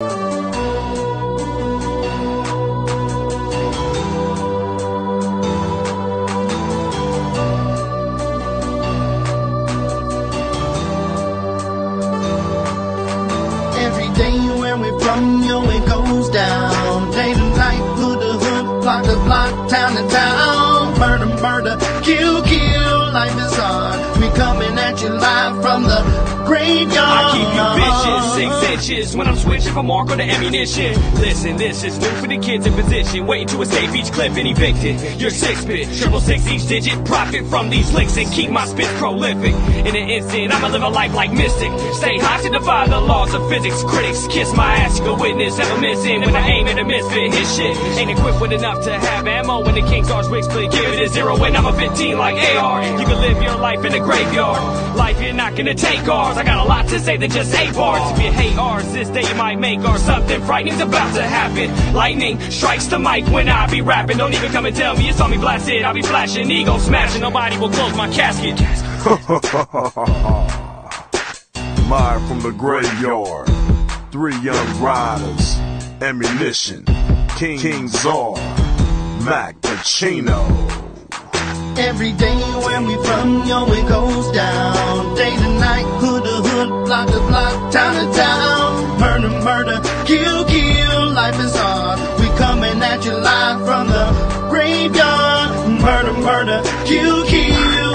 Every day where we from, yo, it goes down. Day to night, hood to hood, block to block, town to town. Murder, murder, kill, kill, life is hard. We coming at you live from the graveyard. I keep you vicious, 6 inches when I'm switching from mark on to ammunition. Listen, this is new for the kids in position, waiting to escape each clip and evicted. You're 6-bit, 666 each digit, profit from these licks and keep my spit prolific. In an instant, I'ma live a life like Mystic. Stay high to defy the laws of physics. Critics kiss my ass, you can witness, ever missing when I aim at a misfit. His shit ain't equipped with enough to have ammo. When the King's Arch Rick split, give it a 0 when I'm a 15 like AR. You can live your life in the graveyard. Life, you're not gonna take ours. I got a lot to say than just 8 bars. If you hate ours, this day you might make ours. Something frightening's about to happen. Lightning strikes the mic when I be rapping. Don't even come and tell me you saw me blasted. I'll be flashing, ego smashing. Nobody will close my casket. Live from the graveyard, 3 young riders, ammunition, King Czar, Mac Pacino. Every day where we from, yo, it goes down. Day to night, hood to hood, block to block, town to town. Murder, murder, kill, kill, life is hard. We coming at you live from the graveyard. Murder, murder, kill, kill.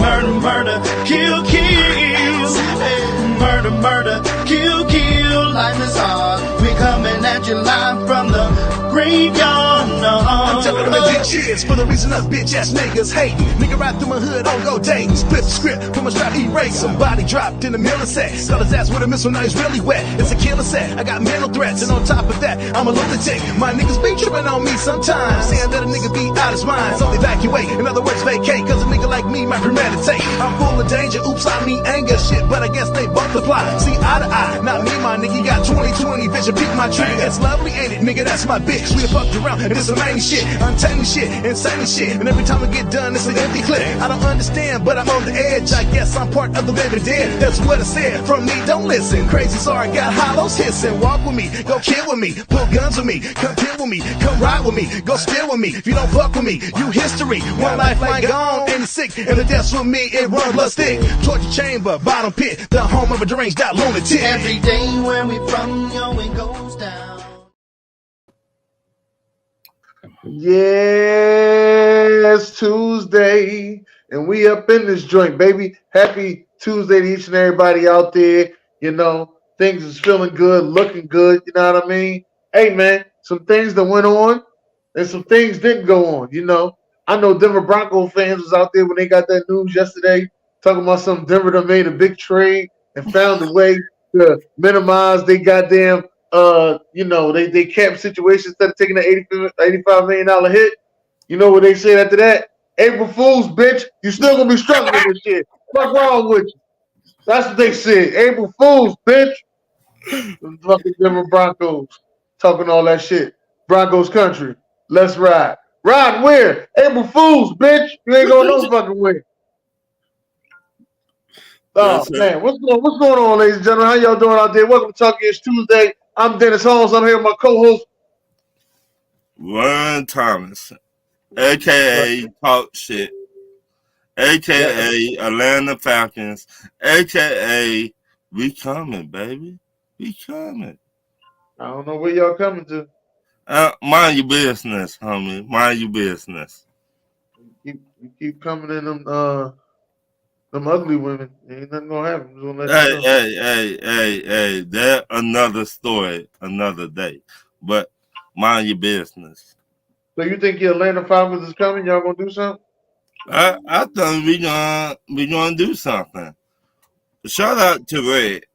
Murder, murder, kill, kill. Murder, murder, kill, kill, life is hard. We coming at you live from the graveyard. I'm telling them bitches for the reason us bitch ass niggas hating. Nigga right through my hood on go dating. Split the script from my strap, erase. Somebody dropped in the middle of set. Got his ass with a missile, now he's really wet. It's a killer set. I got mental threats, and on top of that, I'm a lunatic. My niggas be tripping on me sometimes, saying that a nigga be out his mind. So evacuate, in other words, vacate. Cause a nigga like me might premeditate. I'm full of danger, oops, I mean anger shit, but I guess they both apply. See eye to eye, not me, my nigga. Got 20/20 vision, peek my trigger. It's lovely, ain't it, nigga? That's my bitch. We done fucked around, and it's some main shit, untamed shit, insane shit. And every time I get done, it's an empty clip. I don't understand, but I'm on the edge. I guess I'm part of the living dead. That's what I said. From me, don't listen. Crazy, sorry, got hollows hissing. Walk with me, go kill with me, pull guns with me, come kill with me, come ride with me, go steal with me. If you don't fuck with me, you history. One life like gone, and the sick, and the death's with me. It run blood stick. Torture chamber, bottom pit, the home of a deranged out lunatic. Every day where we from, yo, it goes down. Yes, Tuesday, and we up in this joint, baby. Happy Tuesday to each and everybody out there. You know, things is feeling good, looking good. You know what I mean? Hey, man, some things that went on and some things didn't go on. You know, I know Denver Broncos fans was out there when they got that news yesterday, talking about some Denver that made a big trade and found a way to minimize they goddamn you know, they cap situation instead of taking the $85 million hit. You know what they said after that? April Fools, bitch, you still gonna be struggling with this shit. What's wrong with you? That's what they said. April Fools, bitch. The fucking Denver Broncos talking all that shit. Broncos country. Let's ride. Ride where? April Fools, bitch. You ain't going no fucking way. Oh man, what's going on, ladies and gentlemen? How y'all doing out there? Welcome to Talk Ish Tuesday. I'm Dennis Holmes. I'm here with my co-host Ron Thomas, aka Talk Shit, aka Atlanta Falcons, aka we coming, baby. We coming. I don't know where y'all coming to. Mind your business, homie. Mind your business. You keep coming in them ugly women. Ain't nothing gonna happen. Hey. That's another story, another day. But mind your business. So you think your Atlanta Falcons is coming? Y'all gonna do something? I think we gonna do something. Shout out to Red.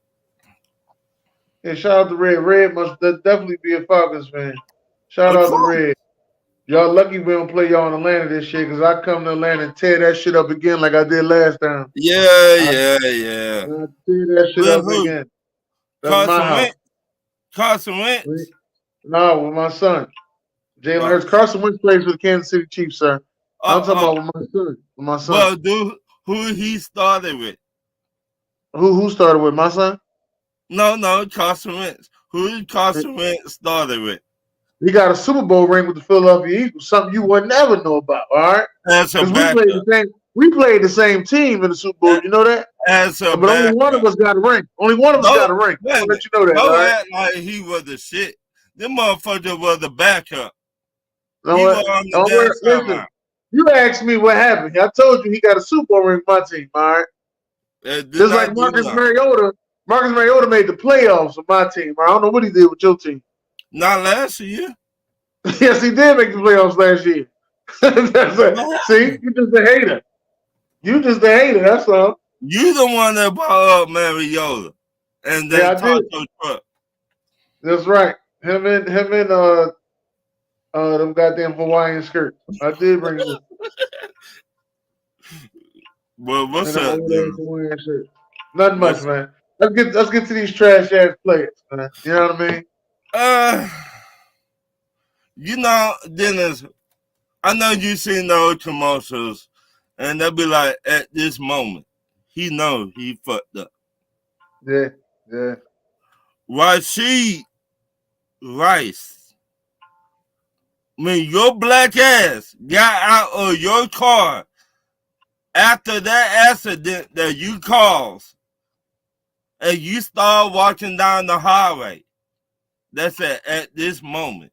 Yeah, shout out to Red. Red must definitely be a Falcons fan. Shout out to Red. Y'all lucky we don't play y'all in Atlanta this year, because I come to Atlanta and tear that shit up again like I did last time. Yeah. I tear that shit up again. That's my house. Carson Wentz? No, with my son. Jalen Hurts. Carson Wentz plays for the Kansas City Chiefs, sir. I'm talking about with my son. With my son. Well, dude, who he started with? Who started with my son? No, Carson Wentz. Who did Carson Wentz started with? He got a Super Bowl ring with the Philadelphia Eagles, something you would never know about, all right? As a Because backup. we played the same team in the Super Bowl, you know that? As a But only one of backup. us got a ring. Only one of us got a ring. Wait a I'll let minute. you know that, all Don't right? act like he was the shit. Them motherfucker was the backup. No, He what? was on the Don't worry. damn Listen, sideline. you asked me what happened. I told you he got a Super Bowl ring with my team, all right? It did Just not like do Marcus nothing. Mariota. Marcus Mariota made the playoffs with my team. I don't know what he did with your team. Not last year. Yes, he did make the playoffs last year. See, you just a hater. You just a hater, that's all. You the one that brought up Mariota. And then Yeah, I talked did. to Truck. That's right. Him and them goddamn Hawaiian skirts. I did bring them. Well, what's And them up, old ass dude? Hawaiian shirts. Nothing much, What's- man. Let's get to these trash ass players, man. You know what I mean? You know, Dennis, I know you seen those commercials, and they'll be like, at this moment, he know he fucked up. Yeah. Rashid Rice, when your black ass got out of your car after that accident that you caused, and you start walking down the highway, that's at this moment,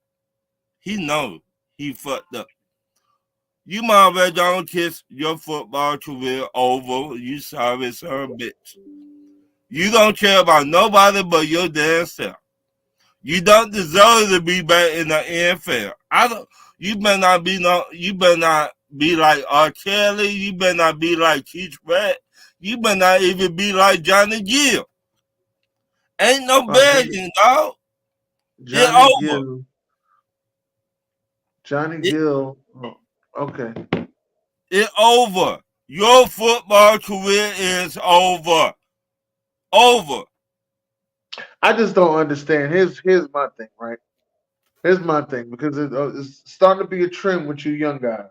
he know he fucked up. You might well don't kiss your football career over. You sorry son of a bitch. You don't care about nobody but your damn self. You don't deserve to be back in the NFL. You better not be like R. Kelly. You better not be like Keith Pratt. You better not even be like Johnny Gill. Ain't no begging, dog. Johnny It's over. Gill. Johnny Gill. Oh, okay. It's over. Your football career is over. Over. I just don't understand. Here's my thing, right? Here's my thing, because it's starting to be a trend with you young guys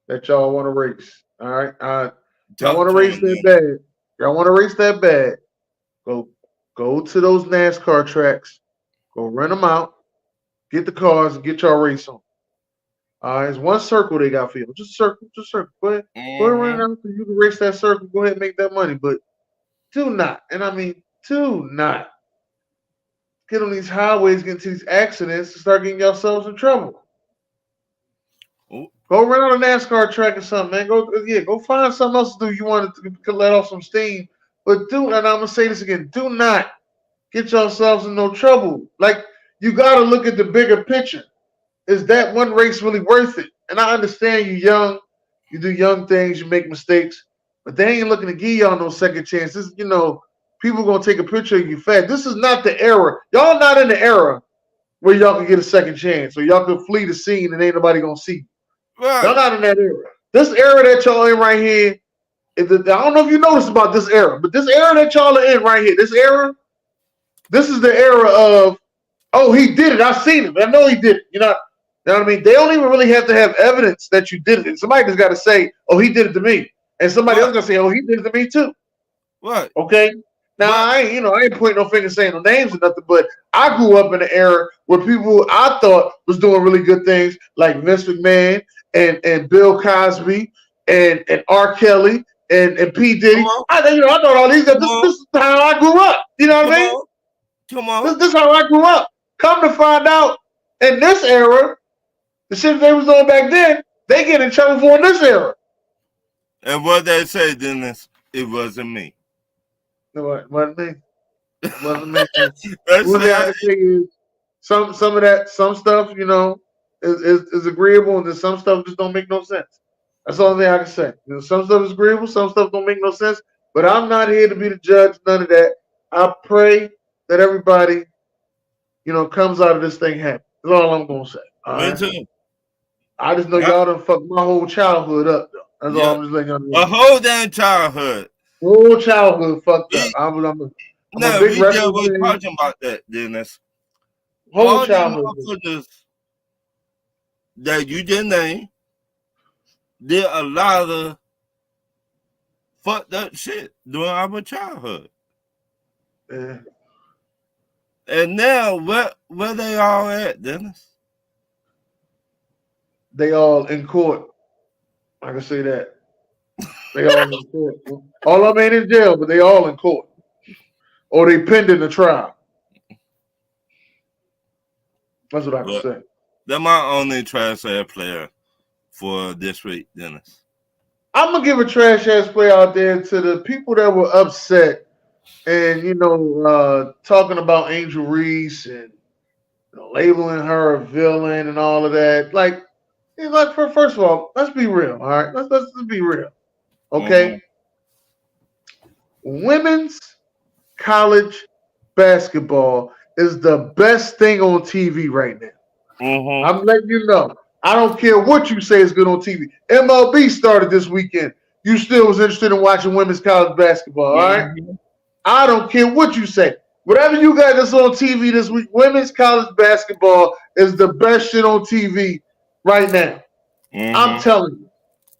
that y'all want to race. All right, y'all want to race that bad. Y'all want to race that bad. Go to those NASCAR tracks. Go rent them out. Get the cars and get y'all race on. All right, it's one circle they got for you. Just circle. Go ahead, run it out so you can race that circle. Go ahead and make that money, but do not. And I mean, do not get on these highways, get into these accidents, and start getting yourselves in trouble. Ooh. Go run on a NASCAR track or something, man. Go find something else to do. You want to let off some steam, but and I'm gonna say this again: do not get yourselves in no trouble. Like, you gotta look at the bigger picture. Is that one race really worth it? And I understand you're young, you do young things, you make mistakes, but they ain't looking to give y'all no second chances. You know, people gonna take a picture of you fast. This is not the era. Y'all not in the era where y'all can get a second chance, or y'all can flee the scene and ain't nobody gonna see you. Right. Y'all not in that era. This era that y'all in right here, I don't know if you noticed about this era, but this era that y'all are in right here, this is the era of, oh, he did it. I seen him. I know he did it. You know what I mean? They don't even really have to have evidence that you did it. Somebody just got to say, oh, he did it to me. And somebody else going to say, oh, he did it to me too. What? Okay? Now, I ain't pointing no finger saying no names or nothing, but I grew up in an era where people I thought was doing really good things, like Vince McMahon and Bill Cosby and R. Kelly and P. Diddy. I thought all these guys, this is how I grew up. You know what I mean? Come on. This is how I grew up. Come to find out, in this era, the shit they was doing back then, they get in trouble for in this era. And what they say, Dennis, it wasn't me. No, it wasn't me. It wasn't me. That's What I can say is some of that, some stuff, you know, is agreeable, and then some stuff just don't make no sense. That's the only thing I can say. You know, some stuff is agreeable, some stuff don't make no sense. But I'm not here to be the judge, none of that. I pray that everybody, you know, comes out of this thing happy. That's all I'm gonna say. Me too. I just know y'all done fucked my whole childhood up, though. That's all I'm just letting y'all know. A whole damn childhood. Whole childhood fucked up. I'm a big we just wrestling fan. talking about that, Dennis. Whole All them childhood. motherfuckers that you didn't name did a lot of fucked up shit during our childhood. Yeah. And now, where they all at, Dennis? They all in court. I can say that. They all in court. All of them ain't in jail, but they all in court. Or they pending the trial. That's what I can say. They're my only trash ass player for this week, Dennis. I'm gonna give a trash ass play out there to the people that were upset and talking about Angel Reese and labeling her a villain and all of that. Like first of all, let's be real. All right, let's be real. Okay, women's college basketball is the best thing on TV right now. I'm letting you know. I don't care what you say is good on TV. MLB started this weekend. You still was interested in watching women's college basketball, all right? I don't care what you say. Whatever you got that's on TV this week, women's college basketball is the best shit on TV right now. I'm telling you.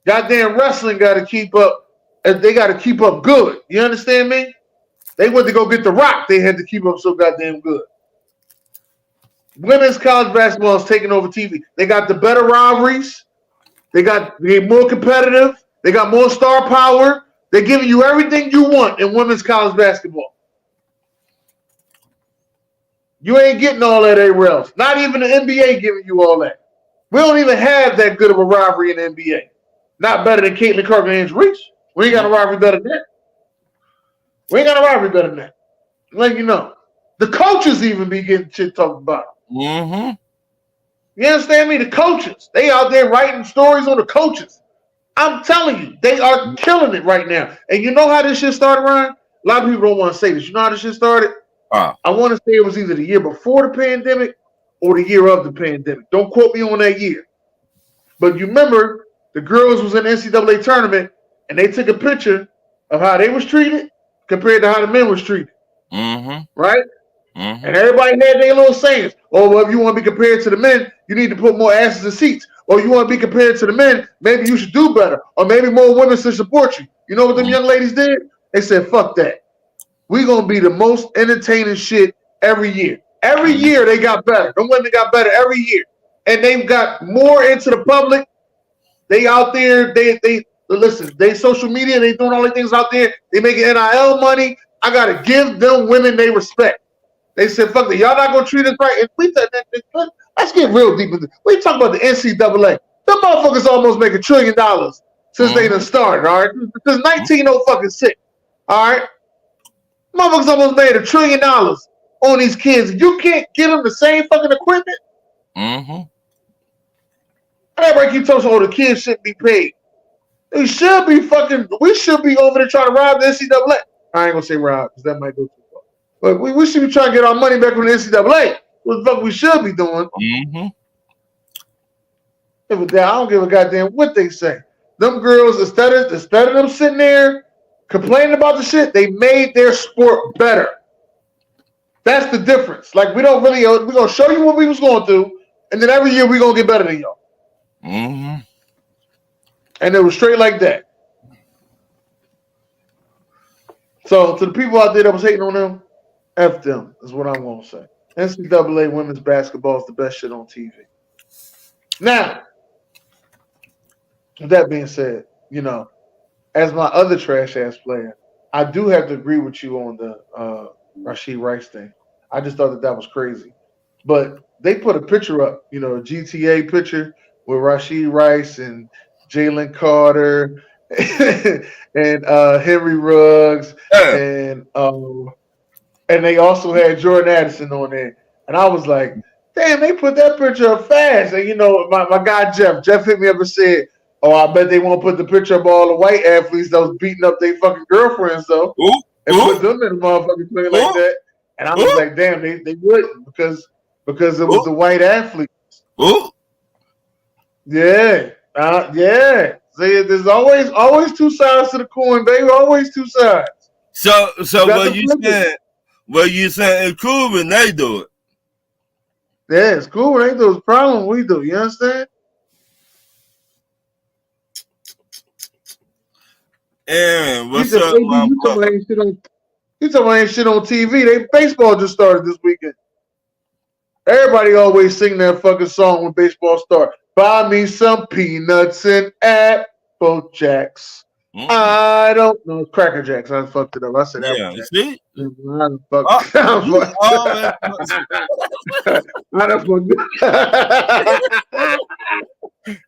Goddamn wrestling got to keep up. They got to keep up good. You understand me? They went to go get The Rock. They had to keep up so goddamn good. Women's college basketball is taking over TV. They got the better rivalries. They're more competitive. They got more star power. They're giving you everything you want in women's college basketball. You ain't getting all that anywhere else. Not even the NBA giving you all that. We don't even have that good of a rivalry in the NBA. Not better than Caitlin Clark and Angel Reese. We ain't got a rivalry better than that. We ain't got a rivalry better than that. Let you know. The coaches even be getting shit talked about. You understand me? The coaches. They out there writing stories on the coaches. I'm telling you, they are killing it right now. And you know how this shit started, Ryan? A lot of people don't want to say this. You know how this shit started? I want to say it was either the year before the pandemic or the year of the pandemic. Don't quote me on that year. But you remember the girls was in the NCAA tournament and they took a picture of how they was treated compared to how the men was treated. Right? And everybody had their little sayings. Oh, well, if you want to be compared to the men, you need to put more asses in seats. Or you want to be compared to the men, maybe you should do better. Or maybe more women should support you. You know what them young ladies did? They said, fuck that. We're going to be the most entertaining shit every year. Every year they got better. Them women got better every year. And they've got more into the public. They out there, they listen, they social media, they doing all these things out there. They making NIL money. I got to give them women they respect. They said, fuck it, y'all not going to treat us right. And let's get real deep into this. We talking about the NCAA. Them motherfuckers almost make $1 trillion since they done started, all right? Since 1906, all right? Motherfuckers almost made $1 trillion on these kids. You can't give them the same fucking equipment? Everybody keep talking, the kids shouldn't be paid. We should be over there trying to rob the NCAA. I ain't going to say rob because that might go too far. But we should be trying to get our money back from the NCAA. What the fuck we should be doing. I don't give a goddamn what they say. Them girls, instead of them sitting there complaining about the shit, they made their sport better. That's the difference. Like, we're going to show you what we was going through, and then every year we're going to get better than y'all. And it was straight like that. So, to the people out there that was hating on them, F them is what I'm going to say. NCAA women's basketball is the best shit on TV. Now, with that being said, as my other trash ass player, I do have to agree with you on the Rashee Rice thing. I just thought that was crazy. But they put a picture up, a GTA picture with Rashee Rice and Jalen Carter and Henry Ruggs and they also had Jordan Addison on there. And I was like, damn, they put that picture up fast. And, my guy Jeff hit me up and said, oh, I bet they won't put the picture of all the white athletes that was beating up their fucking girlfriends, though. And put them in the motherfucking thing like that. And I was like, damn, they wouldn't because it was the white athletes. Yeah. Yeah. See, there's always two sides to the coin, baby. Always two sides. So what you saying it's cool when they do it. Yeah, it's cool when they do it. It's a problem when we do. You understand? Aaron, what's up, my he You talking about ain't shit on TV? They baseball just started this weekend. Everybody always sing that fucking song when baseball starts. Buy me some peanuts and apple jacks. I don't know. Cracker Jacks. I fucked it up. I said Yeah, apple jacks. see? I done fucked You always I done fucked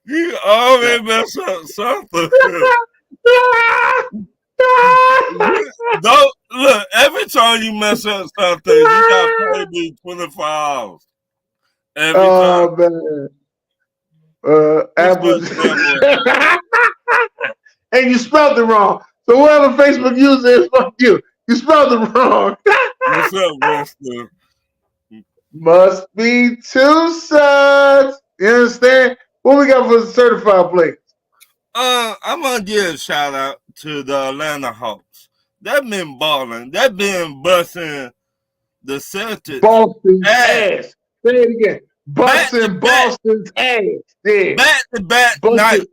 you always mess up something. Don't look, every time you mess up something, you gotta pay me 24 hours. Every time. Oh man. Apple. And you spelled it wrong. So whoever Facebook user is, fuck you. You spelled it wrong. What's up, Wester? Must be two sons. You understand? What we got for the certified players? I'm gonna give a shout out to the Atlanta Hawks. They've been balling. They've been busting the Celtics. Boston's ass. Say it again. Busting Boston's ass. Yeah. Back to back nights.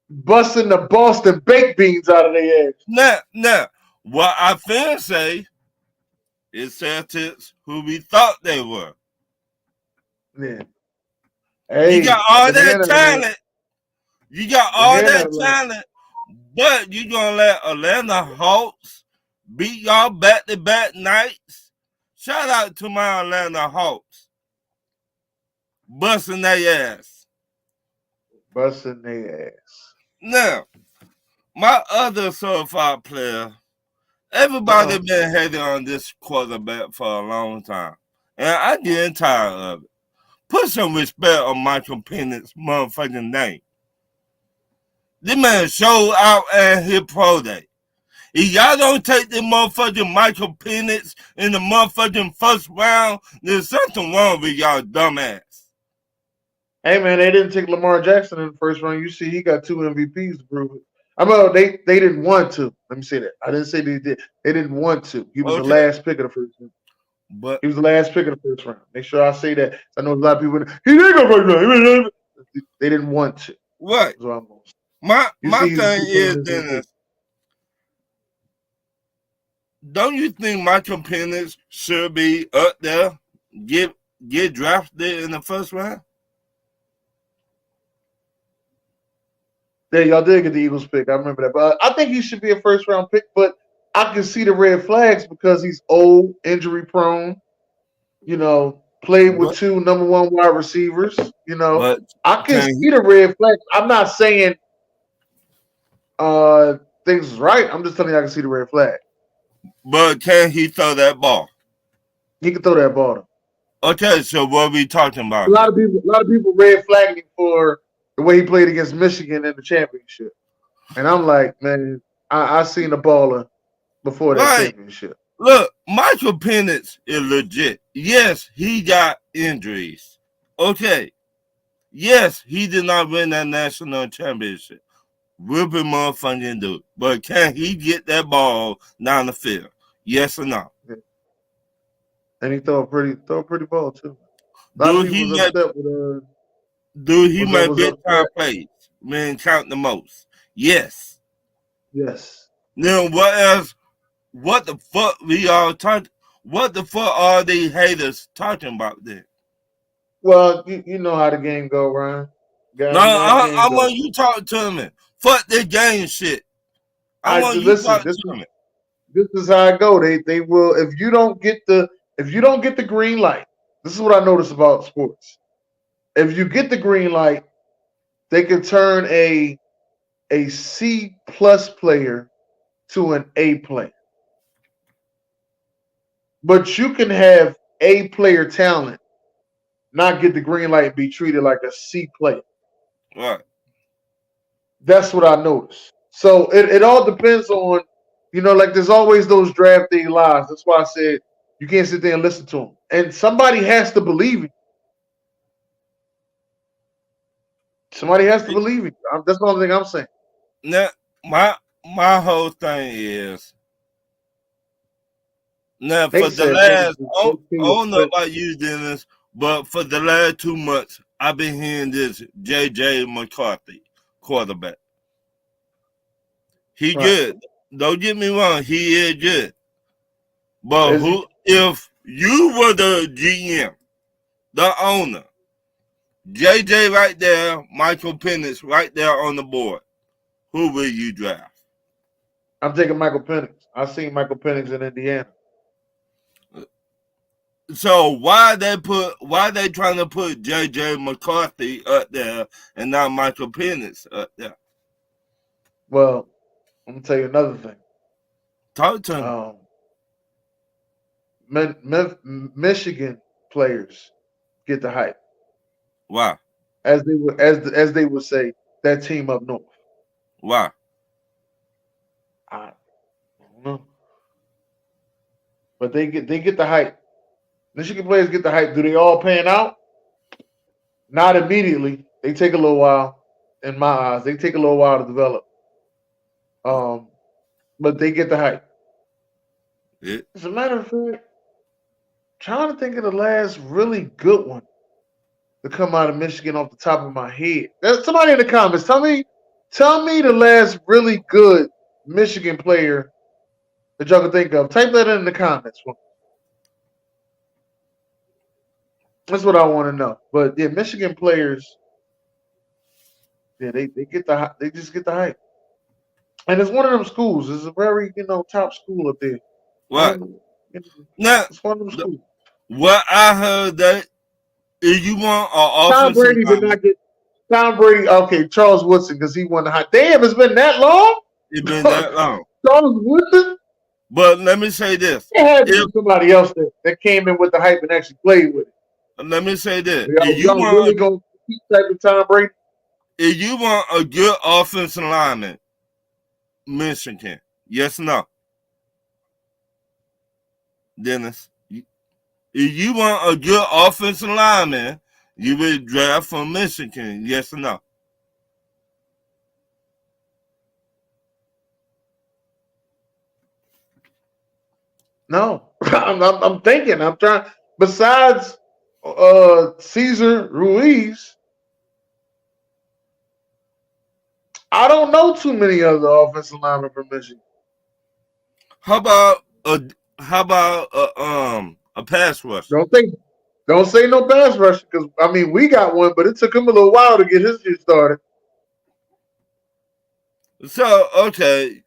Busting the Boston baked beans out of their ass. Now, what I finna say is Celtics who we thought they were. Yeah. Hey, you got all that talent. You got all that talent, but you gonna let Atlanta Hawks beat y'all back-to-back nights? Shout out to my Atlanta Hawks. Busting their ass. Busting their ass. Now, my other certified player, everybody been hating on this quarterback for a long time. And I getting tired of it. Put some respect on Michael Penix's motherfucking name. This man showed out and hit pro day. If y'all don't take the motherfucking Michael Penix in the motherfucking first round, there's something wrong with y'all dumbass. Hey man, they didn't take Lamar Jackson in the first round. You see, he got 2 MVPs to prove it. I mean, they didn't want to. Let me say that. I didn't say they did. They didn't want to. He was the last pick of the first round. But he was the last pick of the first round. Make sure I say that. I know a lot of people. He didn't go first round. They didn't want to. What? My thing is, Dennis, don't you think Michael Penix should be up there, get drafted in the first round? Yeah, y'all did get the Eagles pick. I remember that. But I think he should be a first round pick, but I can see the red flags because he's old, injury prone, played with 2 number 1 wide receivers, I can see the red flags. I'm not saying things is right. I'm just telling you I can see the red flag. But can he throw that ball? He can throw that ball though. Okay, so what are we talking about? A lot of people red flagging him for the way he played against Michigan in the championship. And I'm like, man, I seen a baller before that championship. Look, Michael Penix is legit. Yes, he got injuries. Okay. Yes, he did not win that national championship. Whooping motherfucking dude. But can he get that ball down the field? Yes or no? Yeah. And he throw a pretty ball too. Dude, he made big time plays. Man, count the most. Yes. Yes. Then what else? What the fuck what the fuck are these haters talking about then? Well, you know how the game go, Ryan. I want you talk to me. Fuck this game shit. I want you talk to me. This is how it go. They will if you don't get the green light. This is what I notice about sports. If you get the green light, they can turn a C+ player to an A player. But you can have A player talent, not get the green light and be treated like a C player. Right. That's what I noticed. So it all depends on, like there's always those draft day lies. That's why I said you can't sit there and listen to them. And somebody has to believe it. Somebody has to believe it. That's the only thing I'm saying. Now, my whole thing is, now for the last, I don't know about you, Dennis, but for the last 2 months, I've been hearing this J.J. McCarthy quarterback. He good. Don't get me wrong, he is good. But Is he? who, if you were the GM, the owner, JJ right there, Michael Penix right there on the board, who will you draft? I'm taking Michael Penix. I've seen Michael Penix in Indiana. So why they trying to put JJ McCarthy up there and not Michael Penix up there? Well, I'm gonna tell you another thing. Talk to me. Michigan players get the hype, Why? as they would say, that team up north. Why? I don't know, but they get the hype. Michigan players get the hype. Do they all pan out? Not immediately. They take a little while. In my eyes, they take a little while to develop. But they get the hype. Yeah. As a matter of fact, trying to think of the last really good one to come out of Michigan off the top of my head. Somebody in the comments, tell me the last really good Michigan player that y'all can think of. Type that in the comments. That's what I want to know. But yeah, Michigan players, yeah, they just get the hype. And it's one of them schools. It's a very, top school up there. What? Now, It's one of them schools. what I heard that if you want an Tom offensive Brady did not get Tom Brady. Okay, Charles Woodson, because he won the high. Damn, it's been that long. It's been that long. Charles Woodson. But let me say this. It had to be somebody else that came in with the hype and actually played with it. Let me say this. Y'all really gonna keep type of Tom Brady? If you want a good offensive lineman, Michigan, yes or no? Dennis, if you want a good offensive lineman, you will draft from Michigan, yes or no? No, I'm thinking. I'm trying. Besides Cesar Ruiz, I don't know too many other offensive linemen from Michigan. How about a pass rush? Don't say no pass rush, because we got one, but it took him a little while to get his shit started. So okay.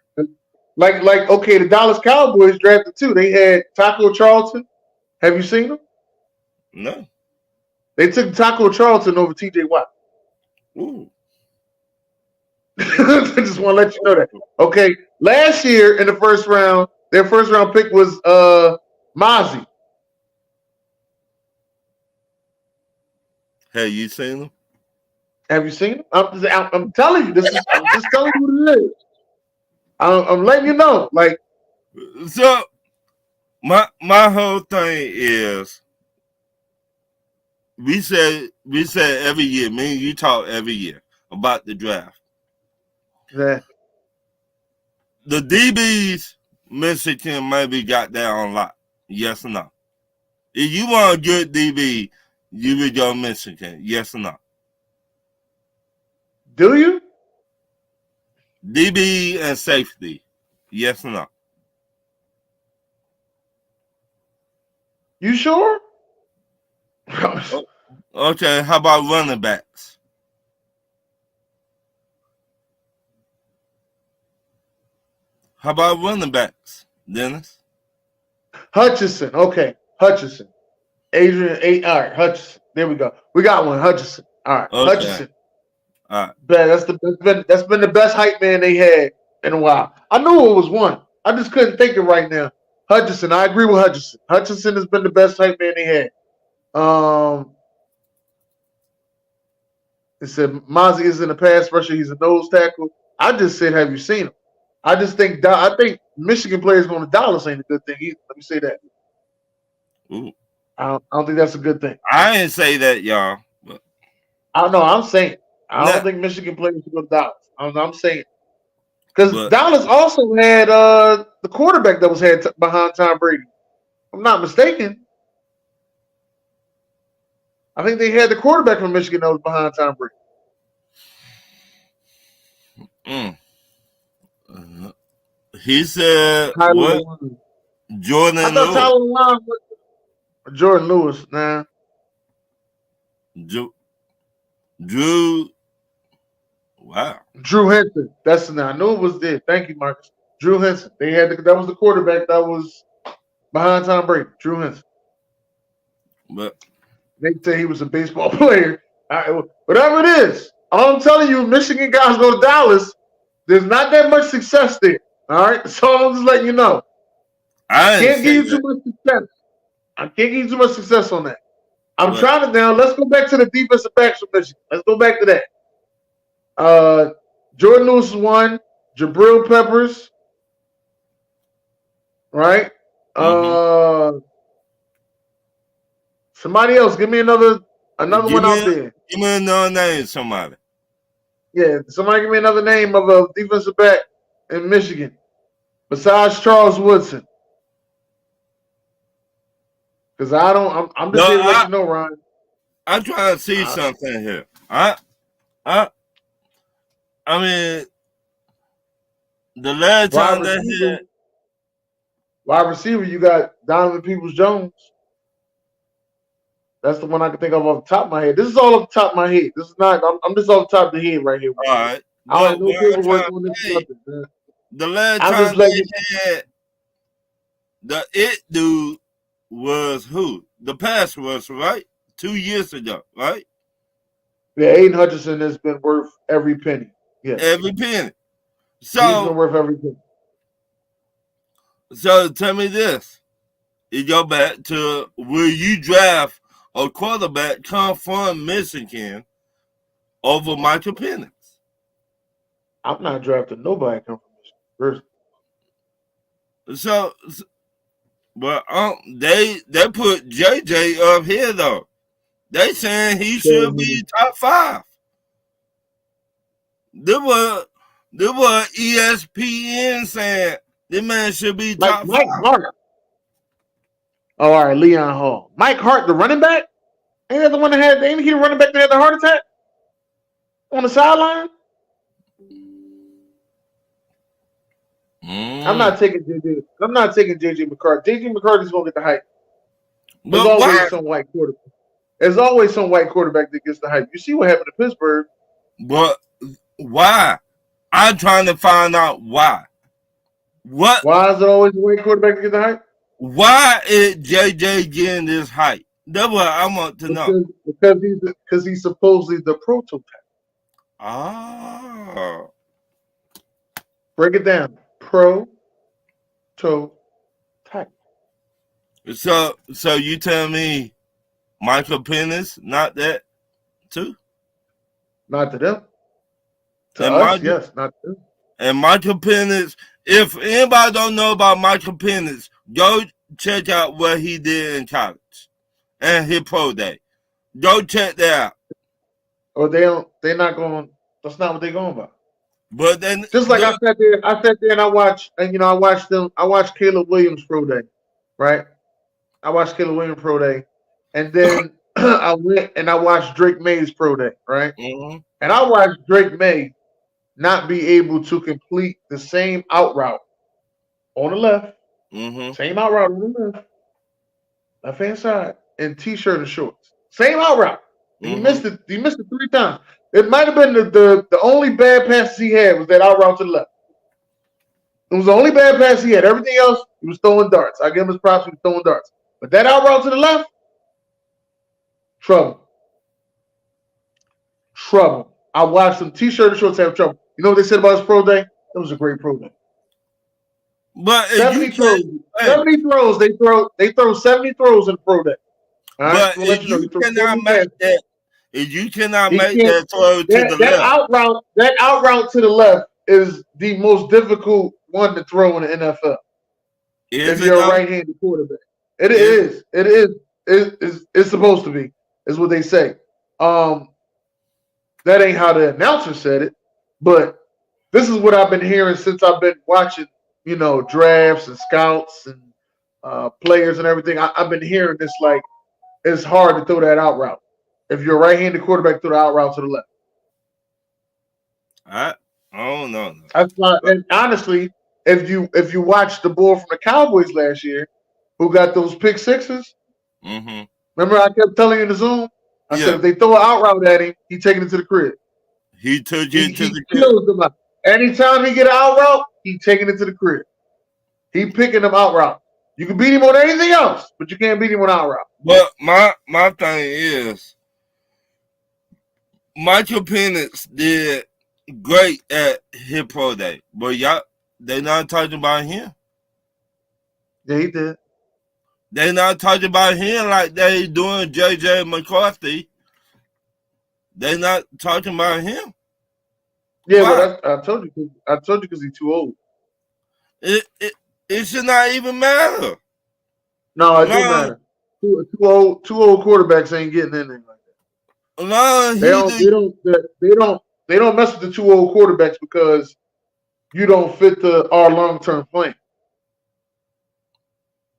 Like okay, the Dallas Cowboys drafted two. They had Taco Charlton. Have you seen him? No. They took Taco Charlton over TJ Watt. Ooh. I just want to let you know that. Okay, last year in the first round, their first round pick was Mozzie. Have you seen him? Have you seen him? I'm telling you, I'm just telling you what it is. I'm letting you know. Like, so my whole thing is we said every year, me and you talk every year about the draft. Yeah. The DBs, Michigan maybe got that on lock. Yes or no? If you want a good DB, you would go Michigan. Yes or no? Do you? DB and safety. Yes or no? You sure? Okay, how about running backs? How about running backs, Dennis? Hutchinson. Okay, Hutchinson. Adrian. All right, Hutchinson. There we go. We got one. Hutchinson. All right, Okay. Hutchinson. All right. That's been the best hype man they had in a while. I knew it was one. I just couldn't think of right now. Hutchinson. I agree with Hutchinson. Hutchinson has been the best hype man they had. It said Mozzie isn't a pass rusher. He's a nose tackle. I just said, have you seen him? I think Michigan players going to Dallas ain't a good thing either. Let me say that. Ooh. I don't think that's a good thing. I didn't say that, y'all. But I don't know. I'm saying I don't Nah. think Michigan players should go to Dallas. I'm saying because But- Dallas also had the quarterback that was behind Tom Brady. If I'm not mistaken. I think they had the quarterback from Michigan that was behind Tom Brady. He said Kyler what? Murray. Jordan I thought Lewis. Tyler Line was Jordan Lewis. Nah. Drew. Wow. Drew Henson. That's the name. I knew it was there. Thank you, Marcus. Drew Henson. That was the quarterback that was behind Tom Brady. Drew Henson. But They say he was a baseball player. Whatever it is, all I'm telling you, Michigan guys go to Dallas. There's not that much success there. All right, so I'm just letting you know. I Can't give you too much success. I can't give you too much success on that. I'm trying to now. Let's go back to the defensive backs from Michigan. Let's go back to that. Jordan Lewis is one. Jabril Peppers. Right. Somebody else. Give me another one out there. Give me another name, somebody. Yeah, somebody give me another name of a defensive back in Michigan besides Charles Woodson. Because I'm just here to let you know, Ryan. I'm trying to see something here. I mean, the last time they had wide receiver, you got Donovan Peoples-Jones. That's the one I can think of off the top of my head. This is all off the top of my head. This is not. I'm just off the top of the head right here. All right. I don't know paperwork on this nothing, man. The last time they had the it dude was who? The pass rush, right? 2 years ago, right? Yeah, Aiden Hutchinson has been worth every penny. Yeah, every penny. So he's been worth every penny. So tell me this: you go back to will you draft a quarterback come from Michigan over Michael Penix? I'm not drafting nobody come from Michigan. So, but they put JJ up here though. They saying he should be top 5. There were ESPN saying this man should be top 5. Mike Hart. Oh, all right, Leon Hall. Mike Hart, the running back? Ain't that the one that had? Ain't he the running back that had the heart attack on the sideline? I'm not taking JJ. I'm not taking JJ McCarthy. JJ McCarthy's gonna get the hype. There's always some white quarterback. There's always some white quarterback that gets the hype. You see what happened to Pittsburgh. But why? I'm trying to find out why. What? Why is it always a white quarterback that gets the hype? Why is JJ getting this hype? That's what I want to know. Because he's supposedly the prototype. Oh. Break it down. Prototype. So you tell me Michael Penix not that too? Not to them. To us, yes, not to them. And Michael Penix, if anybody don't know about Michael Penix, go check out what he did in college and his pro day. Go check that out. Or they're not going. That's not what they're going by. But then, just like I sat there and I watched Caleb Williams pro day, right? I watched Caleb Williams pro day, and then I went and I watched Drake May's pro day, right? Mm-hmm. And I watched Drake May not be able to complete the same out route on the left, same out route on the left hand side, in t-shirt and shorts. Same out route. He missed it. He missed it 3 times. It might have been the only bad passes he had was that out route to the left. It was the only bad pass he had. Everything else, he was throwing darts. I give him his props. He was throwing darts. But that out route to the left, trouble. I watched some t-shirt and shorts have trouble. You know what they said about his pro day? It was a great pro day. But 70 throws. 70 throws. They throw 70 throws in pro day. But if you cannot make that, that throw to the left. That out route to the left is the most difficult one to throw in the NFL. If you're a right-handed quarterback. It is. It's supposed to be, is what they say. That ain't how the announcer said it, but this is what I've been hearing since I've been watching, drafts and scouts and players and everything. I've been hearing this like it's hard to throw that out route. If you're a right-handed quarterback, throw the out route to the left. I don't know. That's not, and honestly, if you watch the boy from the Cowboys last year, who got those pick sixes, Mm-hmm. remember I kept telling you in the Zoom, I said Yeah. if they throw an out route at him, he taking it to the crib. He took He it to the crib. kills them out. Anytime he get an out route, he taking it to the crib. He picking them out route. You can beat him on anything else, but you can't beat him on out route. But my thing is, Michael Penix did great at his pro day, but y'all they not talking about him. Yeah, he did. They not talking about him like they doing JJ McCarthy. They not talking about him. Yeah, Why? but I told you because he's too old. It should not even matter. No, it do No. matter. Two old quarterbacks ain't getting anything like that. No, They don't mess with the two old quarterbacks because you don't fit our long-term plan.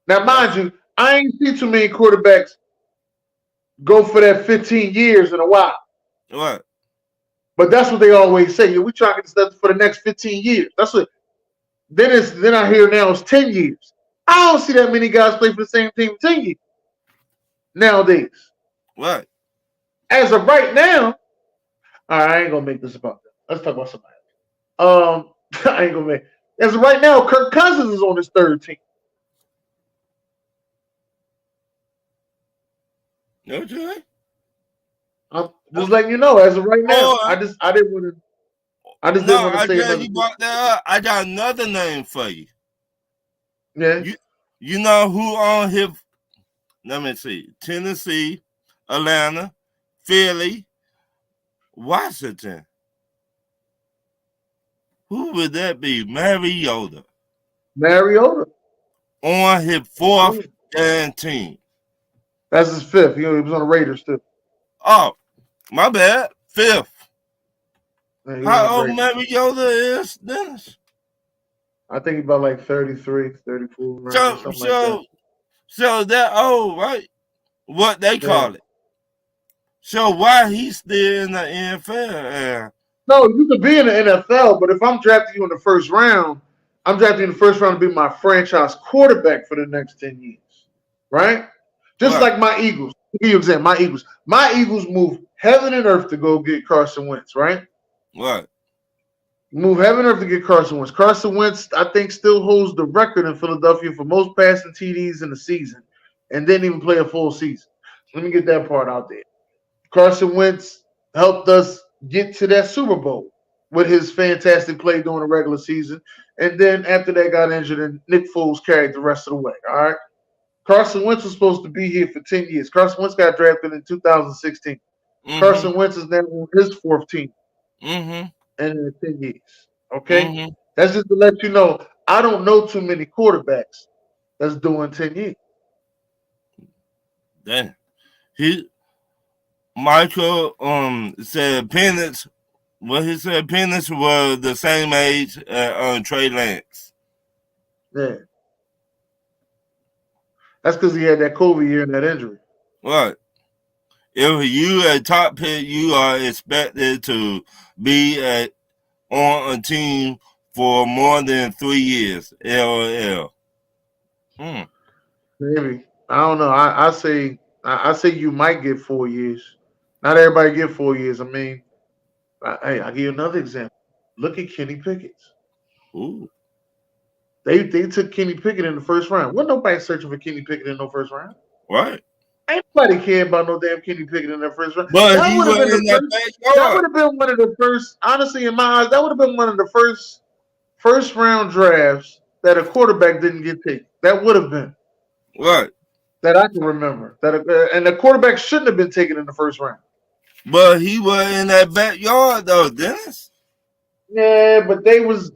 Now, mind you, I ain't seen too many quarterbacks go for that 15 years in a while. What? But that's what they always say. We trying to get stuff for the next 15 years. That's what. Then I hear now it's 10 years. I don't see that many guys play for the same team 10 years nowadays. What? As of right now, I ain't gonna make this about that. Let's talk about somebody else. I ain't gonna make. As of right now, Kirk Cousins is on his third team. Okay. I'm just letting you know. As of right now, Oh, I didn't want to. I just No, didn't want I to say glad another. you brought that up. I got another name for you. Yeah. You know who on his? Let me see. Tennessee, Atlanta, Philly, Washington. Who would that be? Mariota. On his fourth team. That's his fifth. He was on the Raiders too. Oh, my bad. Fifth. Yeah, he was on How the old Raiders. Mariota is, Dennis? I think he's about like 33, 34, right? Something like that. So that old, right? What they Yeah. call it. So why he's still in the NFL? No, you could be in the NFL, but if I'm drafting you in the first round, I'm drafting you in the first round to be my franchise quarterback for the next 10 years. Right? Just Right. like my Eagles. I'll give you an example. My Eagles. My Eagles move heaven and earth to go get Carson Wentz, right? What? Move heaven and earth to get Carson Wentz. Carson Wentz, I think, still holds the record in Philadelphia for most passing TDs in the season and didn't even play a full season. Let me get that part out there. Carson Wentz helped us get to that Super Bowl with his fantastic play during the regular season. And then after that got injured, and Nick Foles carried the rest of the way. All right. Carson Wentz was supposed to be here for 10 years. Carson Wentz got drafted in 2016. Mm-hmm. Carson Wentz is now on his fourth team Mm-hmm. in 10 years. Okay? Mm-hmm. That's just to let you know. I don't know too many quarterbacks that's doing 10 years. Damn. Michael said Penix. Well, he said Penix was the same age as Trey Lance. Yeah. That's because he had that COVID year and that injury. What? If you a top pick, you are expected to be on a team for more than 3 years. LOL. Maybe. I don't know. I say you might get 4 years. Not everybody get 4 years. I mean, hey, I'll give you another example. Look at Kenny Pickett. Ooh. They took Kenny Pickett in the first round. Wasn't nobody searching for Kenny Pickett in no first round. Right. Ain't nobody care about no damn Kenny Pickett in that first round. But that he would was have been in the that first. backyard. That would have been one of the first. Honestly, in my eyes, that would have been one of the first round drafts that a quarterback didn't get taken. That would have been. Right. That I can remember. And the quarterback shouldn't have been taken in the first round. But he was in that backyard though, Dennis. Yeah, but they was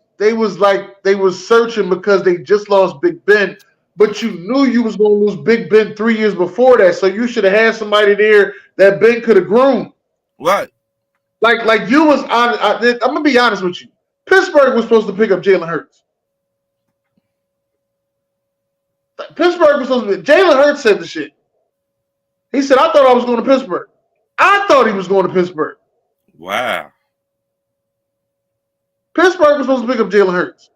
searching because they just lost Big Ben. But you knew you was gonna lose Big Ben 3 years before that, so you should have had somebody there that Ben could have groomed. Right. Like you was honest. I'm gonna be honest with you. Pittsburgh was supposed to pick up Jalen Hurts. Pittsburgh was supposed to be. Jalen Hurts said the shit. He said, "I thought I was going to Pittsburgh. I thought he was going to Pittsburgh." Wow. Pittsburgh was supposed to pick up Jalen Hurts.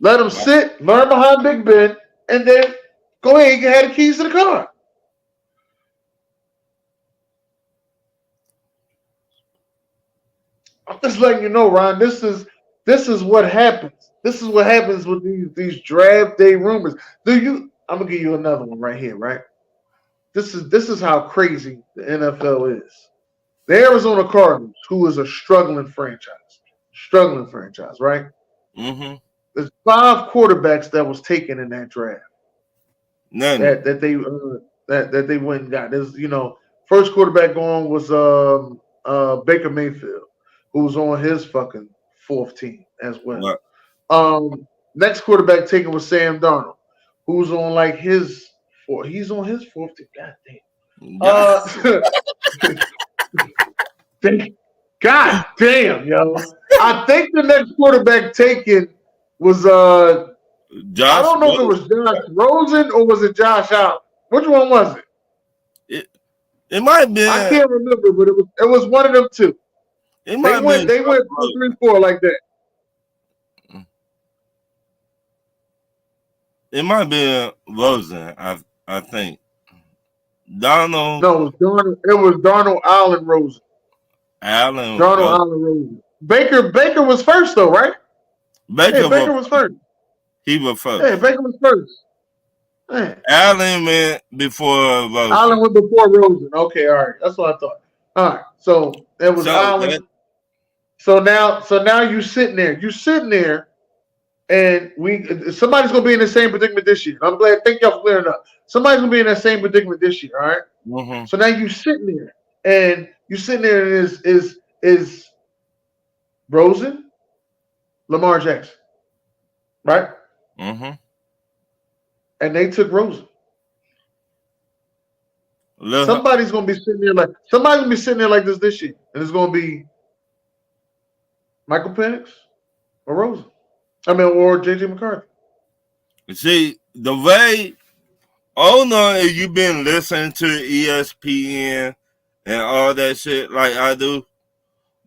Let him sit, learn behind Big Ben, and then go ahead and have the keys to the car. I'm just letting you know, Ron. This is what happens. This is what happens with these draft day rumors. I'm gonna give you another one right here, right? This is how crazy the NFL is. The Arizona Cardinals, who is a struggling franchise, right? Mm-hmm. There's 5 quarterbacks that was taken in that draft. None. That they went and got. There's first quarterback going was Baker Mayfield, who was on his fucking 4th team as well. Right. Next quarterback taken was Sam Darnold, who's on like his 4th. He's on his 4th team. God damn. God damn, yo. I think the next quarterback taken was Josh I don't know if it was Josh Rosen or was it Josh Allen. Which one was it? It might be. I can't remember, but it was one of them two. They went 2, 3, 4 like that. It might be Rosen, I think. Donald. No, it was Darnold Allen Rosen. Allen Rosen. Baker was first though, right? Baker was first. He was first. Hey, Baker was first. Man. Allen went before Rosen. Allen went before Rosen. Okay, all right. That's what I thought. All right. So it was Allen. So now you sitting there, and somebody's gonna be in the same predicament this year. I'm glad. Thank y'all for clearing up. Somebody's gonna be in that same predicament this year. All right. Mm-hmm. So now you sitting there, and is Rosen, Lamar Jackson, right? Mm-hmm. And they took Rosen. Somebody's gonna be sitting there like this year, and it's gonna be Michael Penix or Rosen. Or JJ McCarthy. See, the way, I don't know if you've been listening to ESPN and all that shit like I do,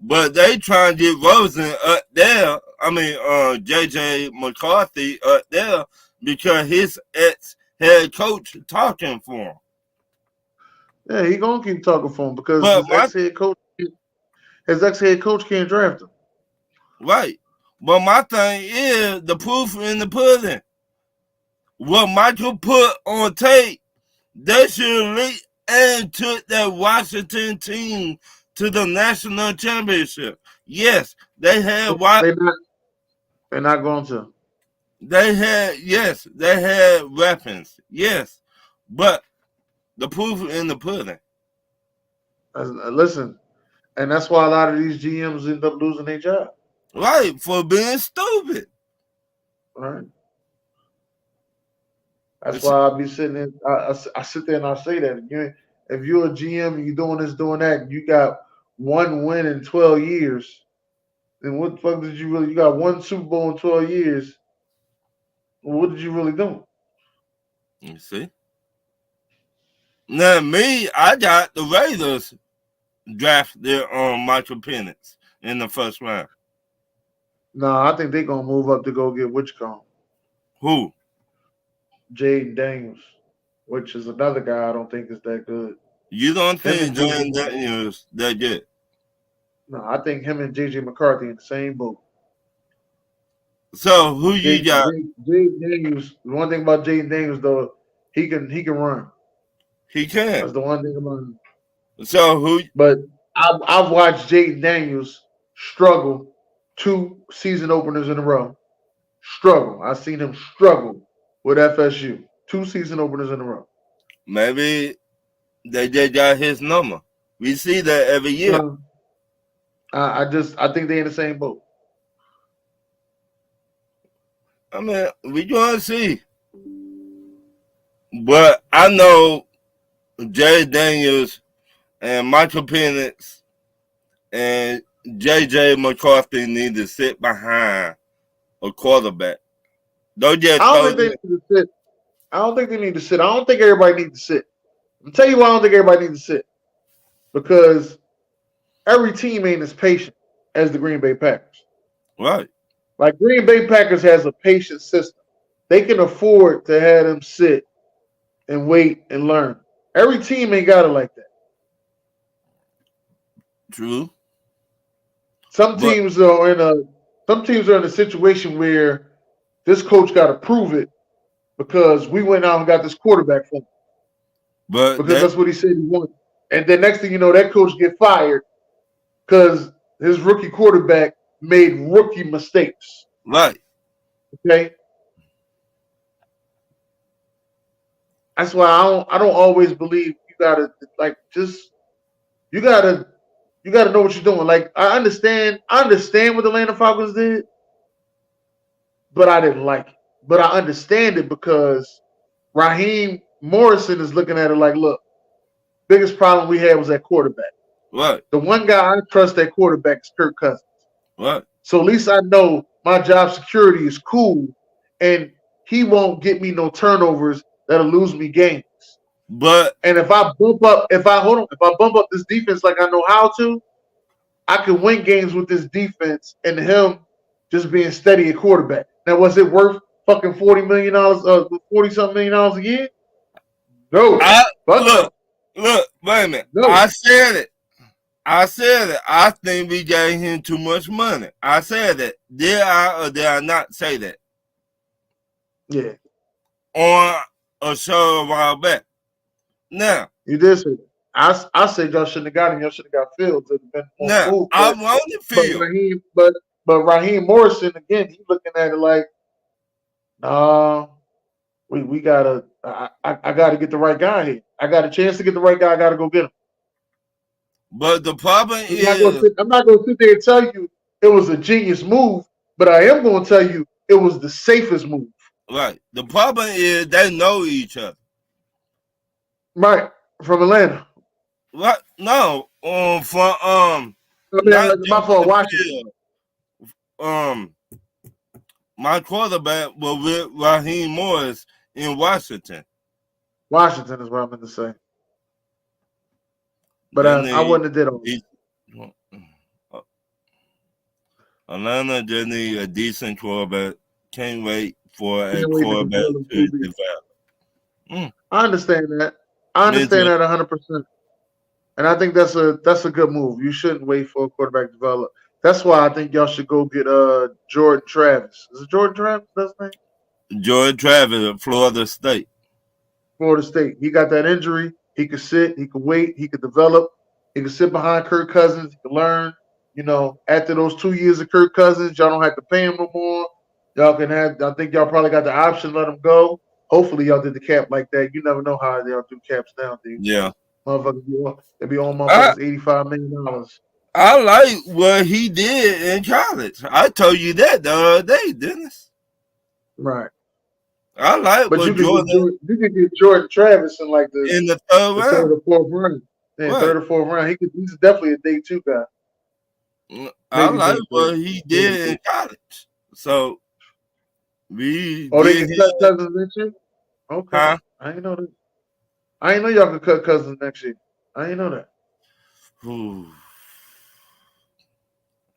but they trying to get Rosen up there. JJ McCarthy up there because his ex-head coach talking for him. Yeah, he gonna keep talking for him because his ex-head coach can't draft him. Right. But my thing is the proof in the pudding. What Michael put on tape, they should lead and took that Washington team to the national championship. Yes, they had They're not going to. They had weapons. Yes. But the proof in the pudding. Listen, and that's why a lot of these GMs end up losing their job. Right, for being stupid. Right. That's why I be sitting there. I sit there and I say that if you're a GM and you're doing this, doing that, you got 1 win in 12 years. Then what the fuck did you really? You got 1 Super Bowl in 12 years. What did you really do? You see. Now I got the Raiders drafted on Michael Penix in the 1st round. No, I think they're gonna move up to go get Wichcombe. Who? Jaden Daniels, which is another guy I don't think is that good. You don't think Jaden Daniels that good? No, I think him and JJ McCarthy in the same boat. So who you got? Jaden Daniels. The one thing about Jaden Daniels though, he can run. He can. That's the one thing about him. So who? But I've watched Jaden Daniels struggle 2 season openers in a row. I've seen him struggle with FSU. 2 season openers in a row. Maybe they just got his number. We see that every year. I think they're in the same boat. We gonna see. But I know Jay Daniels and Michael Penix and JJ McCarthy need to sit behind a quarterback. I don't think they need to sit. I don't think everybody needs to sit. I'll tell you why I don't think everybody needs to sit. Because every team ain't as patient as the Green Bay Packers. Right. Like Green Bay Packers has a patient system. They can afford to have them sit and wait and learn. Every team ain't got it like that. True. Some teams are in a situation where this coach got to prove it because we went out and got this quarterback for him. Because that's what he said he wanted. And then next thing you know, that coach get fired because his rookie quarterback made rookie mistakes. Right. Okay. That's why I don't always believe you gotta you gotta know what you're doing. Like I understand what the Atlanta Falcons did, but I didn't like it. But I understand it because Raheem Morrison is looking at it like, look, biggest problem we had was that quarterback. Right. The one guy I trust at quarterback is Kirk Cousins. Right. So at least I know my job security is cool, and he won't get me no turnovers that'll lose me games. And if I bump up this defense like I know how to, I can win games with this defense and him just being steady at quarterback. Now, was it worth fucking $40 million, $40-something million a year? No. Look, wait a minute. No. I said it. I think we gave him too much money. I said it. Did I or did I not say that? Yeah. On a show a while back. Now. You did say that. I said y'all shouldn't have got him. Y'all should have got Fields. Now, I wanted Fields. But Raheem Morrison, again, he's looking at it like, nah, we gotta I gotta get the right guy here. I got a chance to get the right guy, I gotta go get him. But the problem is I'm not gonna sit there and tell you it was a genius move, but I am gonna tell you it was the safest move. Right. The problem is they know each other. Right. From Atlanta. What? No. My fault, Washington. My quarterback was with Raheem Morris in Washington. Washington is what I meant to say. But I wouldn't have did all Atlanta just need a decent quarterback. Can't wait for a quarterback to develop. I understand that. I understand that 100%. And I think that's a good move. You shouldn't wait for a quarterback to develop. That's why I think y'all should go get Jordan Travis. Is it Jordan Travis? That's his name? Jordan Travis of Florida State. Florida State. He got that injury. He could sit. He could wait. He could develop. He could sit behind Kirk Cousins. He could learn. You know, after those 2 years of Kirk Cousins, y'all don't have to pay him no more. Y'all can have. I think y'all probably got the option to let him go. Hopefully, y'all did the cap like that. You never know how y'all do caps nowadays. Yeah. Motherfuckers, they be on motherfuckers $85 million. I like what he did in college. I told you that the other day, Dennis. Right. I like but what you could get Jordan Travis in like in the third round. Third or fourth round. Yeah, third or fourth round. He's definitely a day two guy. I like what he did in college. So we they can cut Cousins next year? Okay. Huh? I didn't know that. I didn't know y'all could cut Cousins next year. I didn't know that.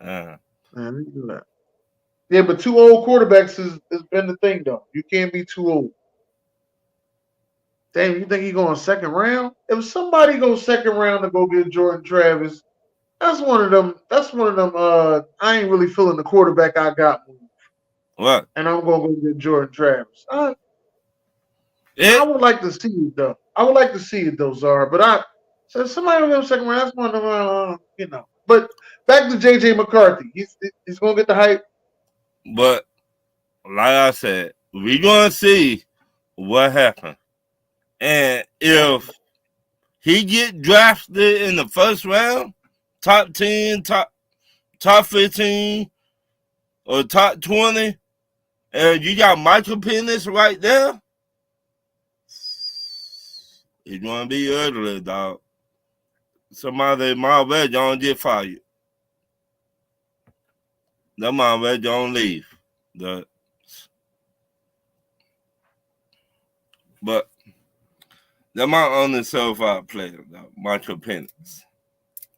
I didn't know that. Yeah, but two old quarterbacks has been the thing, though. You can't be too old. Damn, you think he going second round? If somebody goes second round to go get Jordan Travis, that's one of them. I ain't really feeling the quarterback I got move. What? And I'm gonna go get Jordan Travis. I would like to see it though. I would like to see it though, Czar. But somebody will go second round. That's one of them. You know. But back to JJ McCarthy. He's gonna get the hype. But like I said, we're gonna see what happens. And if he get drafted in the first round, top 10, top 15, or top 20, and you got Michael Penix right there, it's gonna be ugly, dog. Somebody might well don't get fired. That might well don't leave. But they're my only certified player, though, Michael Penix.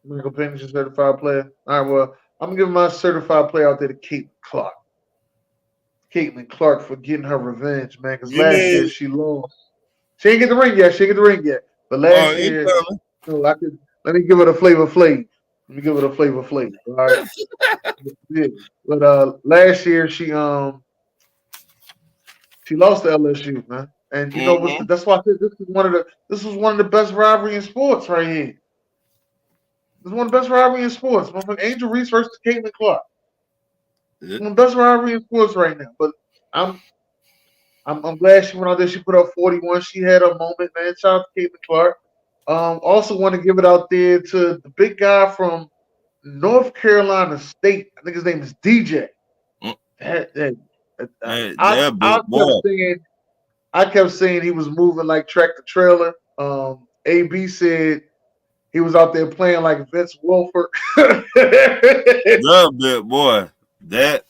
Michael Penix is a certified player. All right, well, I'm gonna give my certified player out there to Kate Clark. Caitlin Clark for getting her revenge, man. Because You last year mean, she lost. She ain't get the ring yet. She ain't get the ring yet. But last he year, coming. no, I could. Let me give it a Flavor Flav. Let me give it a Flavor Flav. All right. Yeah. But last year she lost to LSU, man. And you know Mm-hmm. that's why I said this was one of the best rivalry in sports right here. This is one of the best rivalry in sports. Motherfucker, Angel Reese versus Caitlin Clark. Yeah. One of the best rivalry in sports right now. But I'm glad she went out there. She put up 41. She had a moment, man. Shout out to Caitlin Clark. Also want to give it out there to the big guy from North Carolina State. I think his name is DJ. Mm. I That big boy. I kept saying he was moving like tractor trailer. AB said he was out there playing like Vince Wilfork. That big boy. That.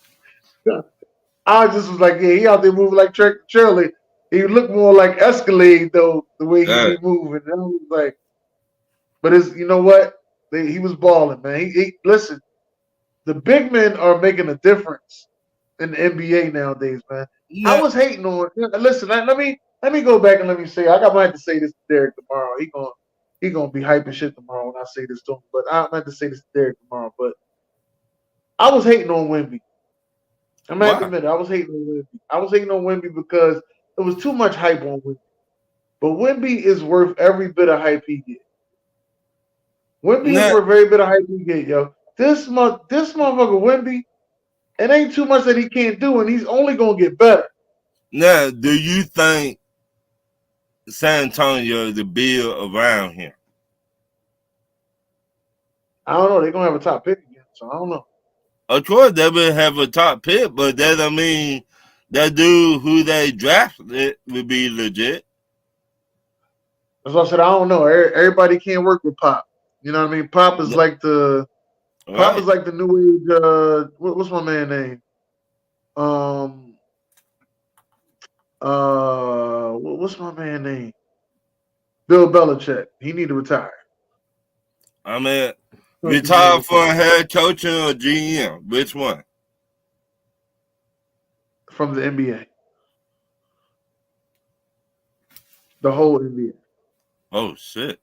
I just was like, yeah, he out there moving like tractor trailer. He looked more like Escalade though, the way he be moving. And I was like, but you know what? He was balling, man. He listen. The big men are making a difference in the NBA nowadays, man. I was hating on. Listen, let me go back and let me say. I might have to say this to Derek tomorrow. He gonna be hyping shit tomorrow when I say this to him. But I might have to say this to Derek tomorrow. But I was hating on Wemby. I'm gonna have to admit it. I was hating on Wemby. I was hating on Wemby because there was too much hype on Wemby. But Wemby is worth every bit of hype he gets. Wemby is worth every bit of hype he get, yo. This motherfucker Wemby, it ain't too much that he can't do, and he's only gonna get better. Now, do you think San Antonio is the build around him? I don't know. They're gonna have a top pick again, so I don't know. Of course, they will have a top pick, but that don't mean that dude who they drafted would be legit. That's what I said. I don't know. Everybody can't work with Pop. You know what I mean? Pop is like the Pop is like the new age. What's my man name? What's my man name? Bill Belichick. He need to retire. I mean, retire from head coaching or GM. Which one? From the NBA. The whole NBA. Oh shit.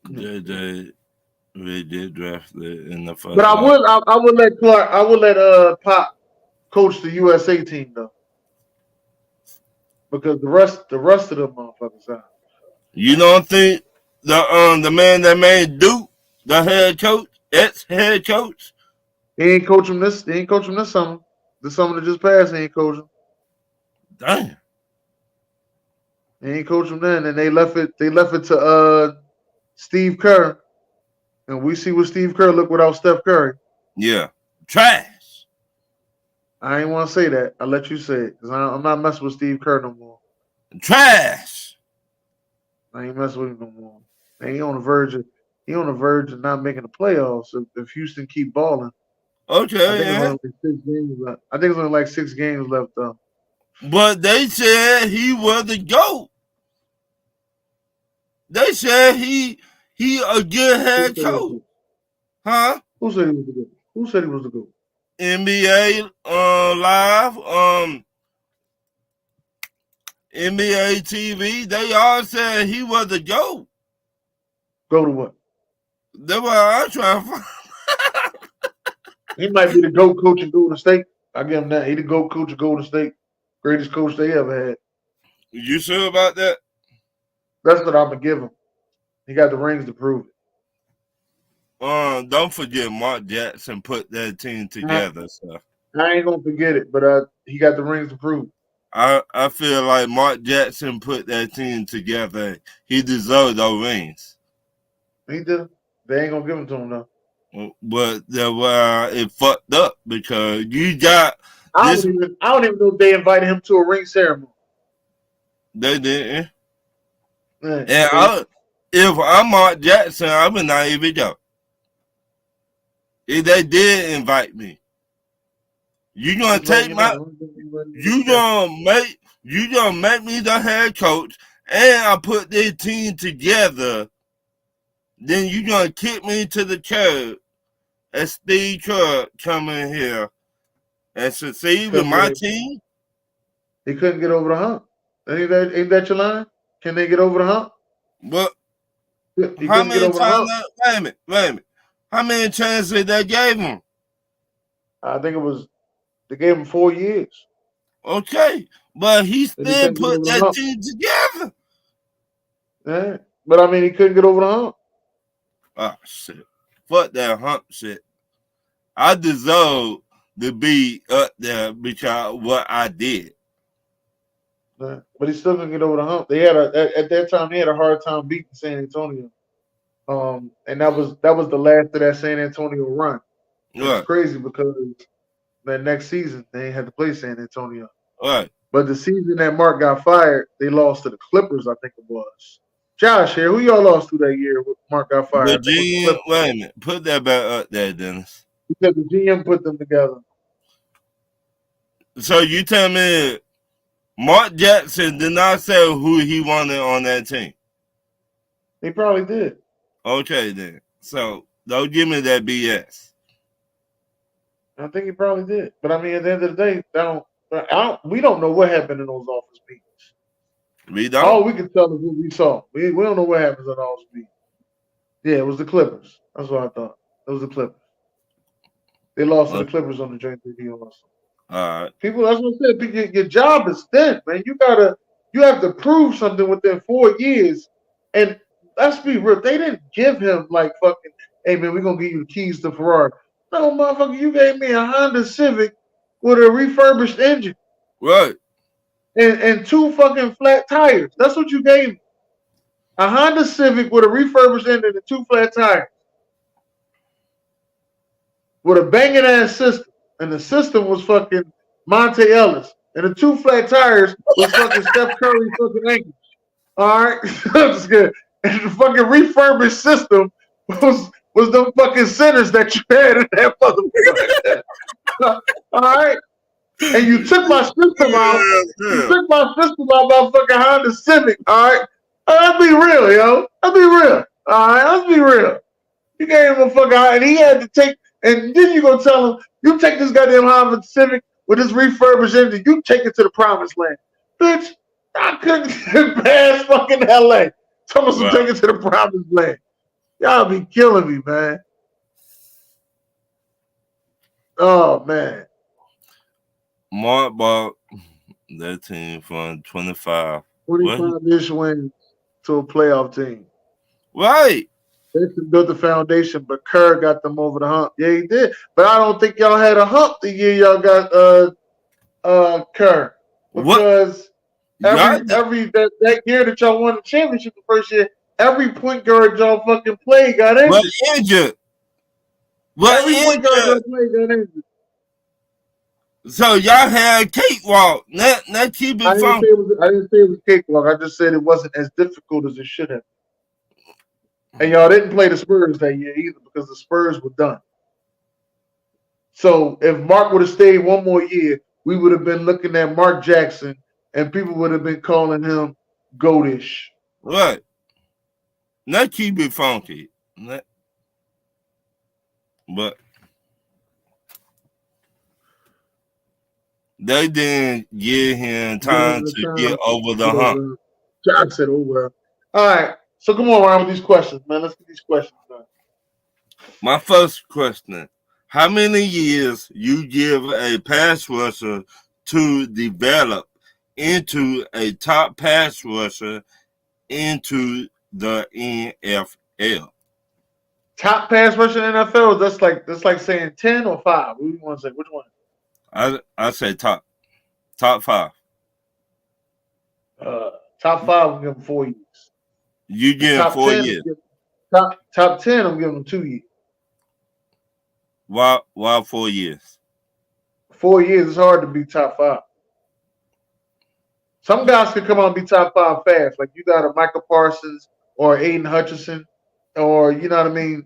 They did draft it in the first. But I would let Clark. I would let Pop coach the USA team though, because the rest of them motherfuckers out. You don't think the man that made Duke the head coach, ex-head coach? He ain't coach him this. He ain't coach him this summer. The summer that just passed, he ain't coach him. Damn. He ain't coach him then, and they left it. They left it to Steve Kerr, and we see what Steve Kerr look without Steph Curry. Yeah, trash. I ain't want to say that. I let you say it because I'm not messing with Steve Kerr no more. Trash. I ain't messing with him no more. And he on the verge of not making the playoffs if Houston keep balling. Okay. I think it's only like 6 games left though. But they said he was the GOAT. They said he a good head coach. Huh? Who said he was the GOAT? Who said he was the GOAT? NBA Live, NBA TV, they all said he was the GOAT. Go to what? That's what I'm trying to find. He might be the GOAT coach of Golden State. I give him that. He the GOAT coach of Golden State. Greatest coach they ever had. You sure about that? That's what I'm gonna give him. He got the rings to prove it. Don't forget Mark Jackson put that team together. So I ain't gonna forget it, but he got the rings to prove it. I feel like Mark Jackson put that team together. He deserved those rings. He did. They ain't gonna give them to him though. But it fucked up because you got. I don't even know if they invited him to a ring ceremony. They didn't. And if I'm Mark Jackson, I would not even go. If they did invite me, you gonna take you gonna make me the head coach, and I put their team together. Then you gonna kick me to the curb, and Steve Kerr coming here and succeed with my team? He couldn't get over the hump. Ain't that your line? Can they get over the hump? But He how couldn't get many over the hump. times? Wait a minute. How many chances they gave him? I think they gave him 4 years. Okay, but he And he still couldn't get put over the that hump. team together. Yeah. But I mean, he couldn't get over the hump. Oh shit! Fuck that hump shit. I deserve to be up there because of what I did. Yeah. But he still couldn't get over the hump. They had at that time they had a hard time beating San Antonio. And that was the last of that San Antonio run. Right. It's crazy because that next season they had to play San Antonio. Right. But the season that Mark got fired, they lost to the Clippers, I think it was. Josh here, who y'all lost to that year when Mark got fired? The GM, wait a minute. Put that back up there, Dennis. Because the GM put them together. So you tell me Mark Jackson did not say who he wanted on that team? He probably did. Okay, then. So don't give me that BS. I think he probably did. But I mean, at the end of the day, we don't know what happened in those office meetings. We don't. All we can tell is what we saw. We don't know what happens in the office meetings. Yeah, it was the Clippers. That's what I thought. It was the Clippers. They lost to the Clippers on the joint video also. All right. People, that's what I said. Your job is thin, man. You have to prove something within 4 years. And let's be real, they didn't give him like fucking, hey man, we're gonna give you the keys to Ferrari. No, motherfucker, you gave me a Honda Civic with a refurbished engine. Right. And 2 fucking flat tires. That's what you gave me. A Honda Civic with a refurbished engine and 2 flat tires. With a banging ass system. And the system was fucking Monte Ellis. And the 2 flat tires was fucking Steph Curry fucking ankles. Alright? That's good. And the fucking refurbished system was the fucking centers that you had in that motherfucker. Alright? And you took my system out. You took my system out my fucking Honda Civic. Alright? Let's be real, yo. Let's be real. Alright, let's be real. You gave him a fucking, and he had to take, and then you gonna tell him, you take this goddamn Honda Civic with this refurbished engine, you take it to the promised land. Bitch, I couldn't get past fucking LA. Someone's to take it to the promised land. Y'all be killing me, man. Oh, man. Mark bought that team from 25. 25-ish wins to a playoff team. Right. They built the foundation, but Kerr got them over the hump. Yeah, he did. But I don't think y'all had a hump the year y'all got Kerr. Because that year that y'all won the championship the first year, every point guard y'all fucking played got injured. But injured. Every point guard y'all played got injured. So y'all had a cakewalk. Not keep it I didn't say it was cakewalk. I just said it wasn't as difficult as it should have. And y'all didn't play the Spurs that year either because the Spurs were done. So if Mark would have stayed one more year, we would have been looking at Mark Jackson and people would have been calling him goatish. Right. Not keep it funky. But they didn't give him time to get over the hump. Josh said over. All right. So come on around with these questions, man. Let's get these questions done. My first question: how many years you give a pass rusher to develop into a top pass rusher into the NFL? Top pass rusher in the NFL? That's like saying 10 or 5. What do you want to say? Which one? I say top 5. Top 5, I'm giving 4 years. You give him 4 years. Top 10, I'm giving him 2 years. Why 4 years? 4 years, it's hard to be top 5. Some guys can come out and be top 5 fast. Like you got a Michael Parsons or Aiden Hutchinson, or you know what I mean?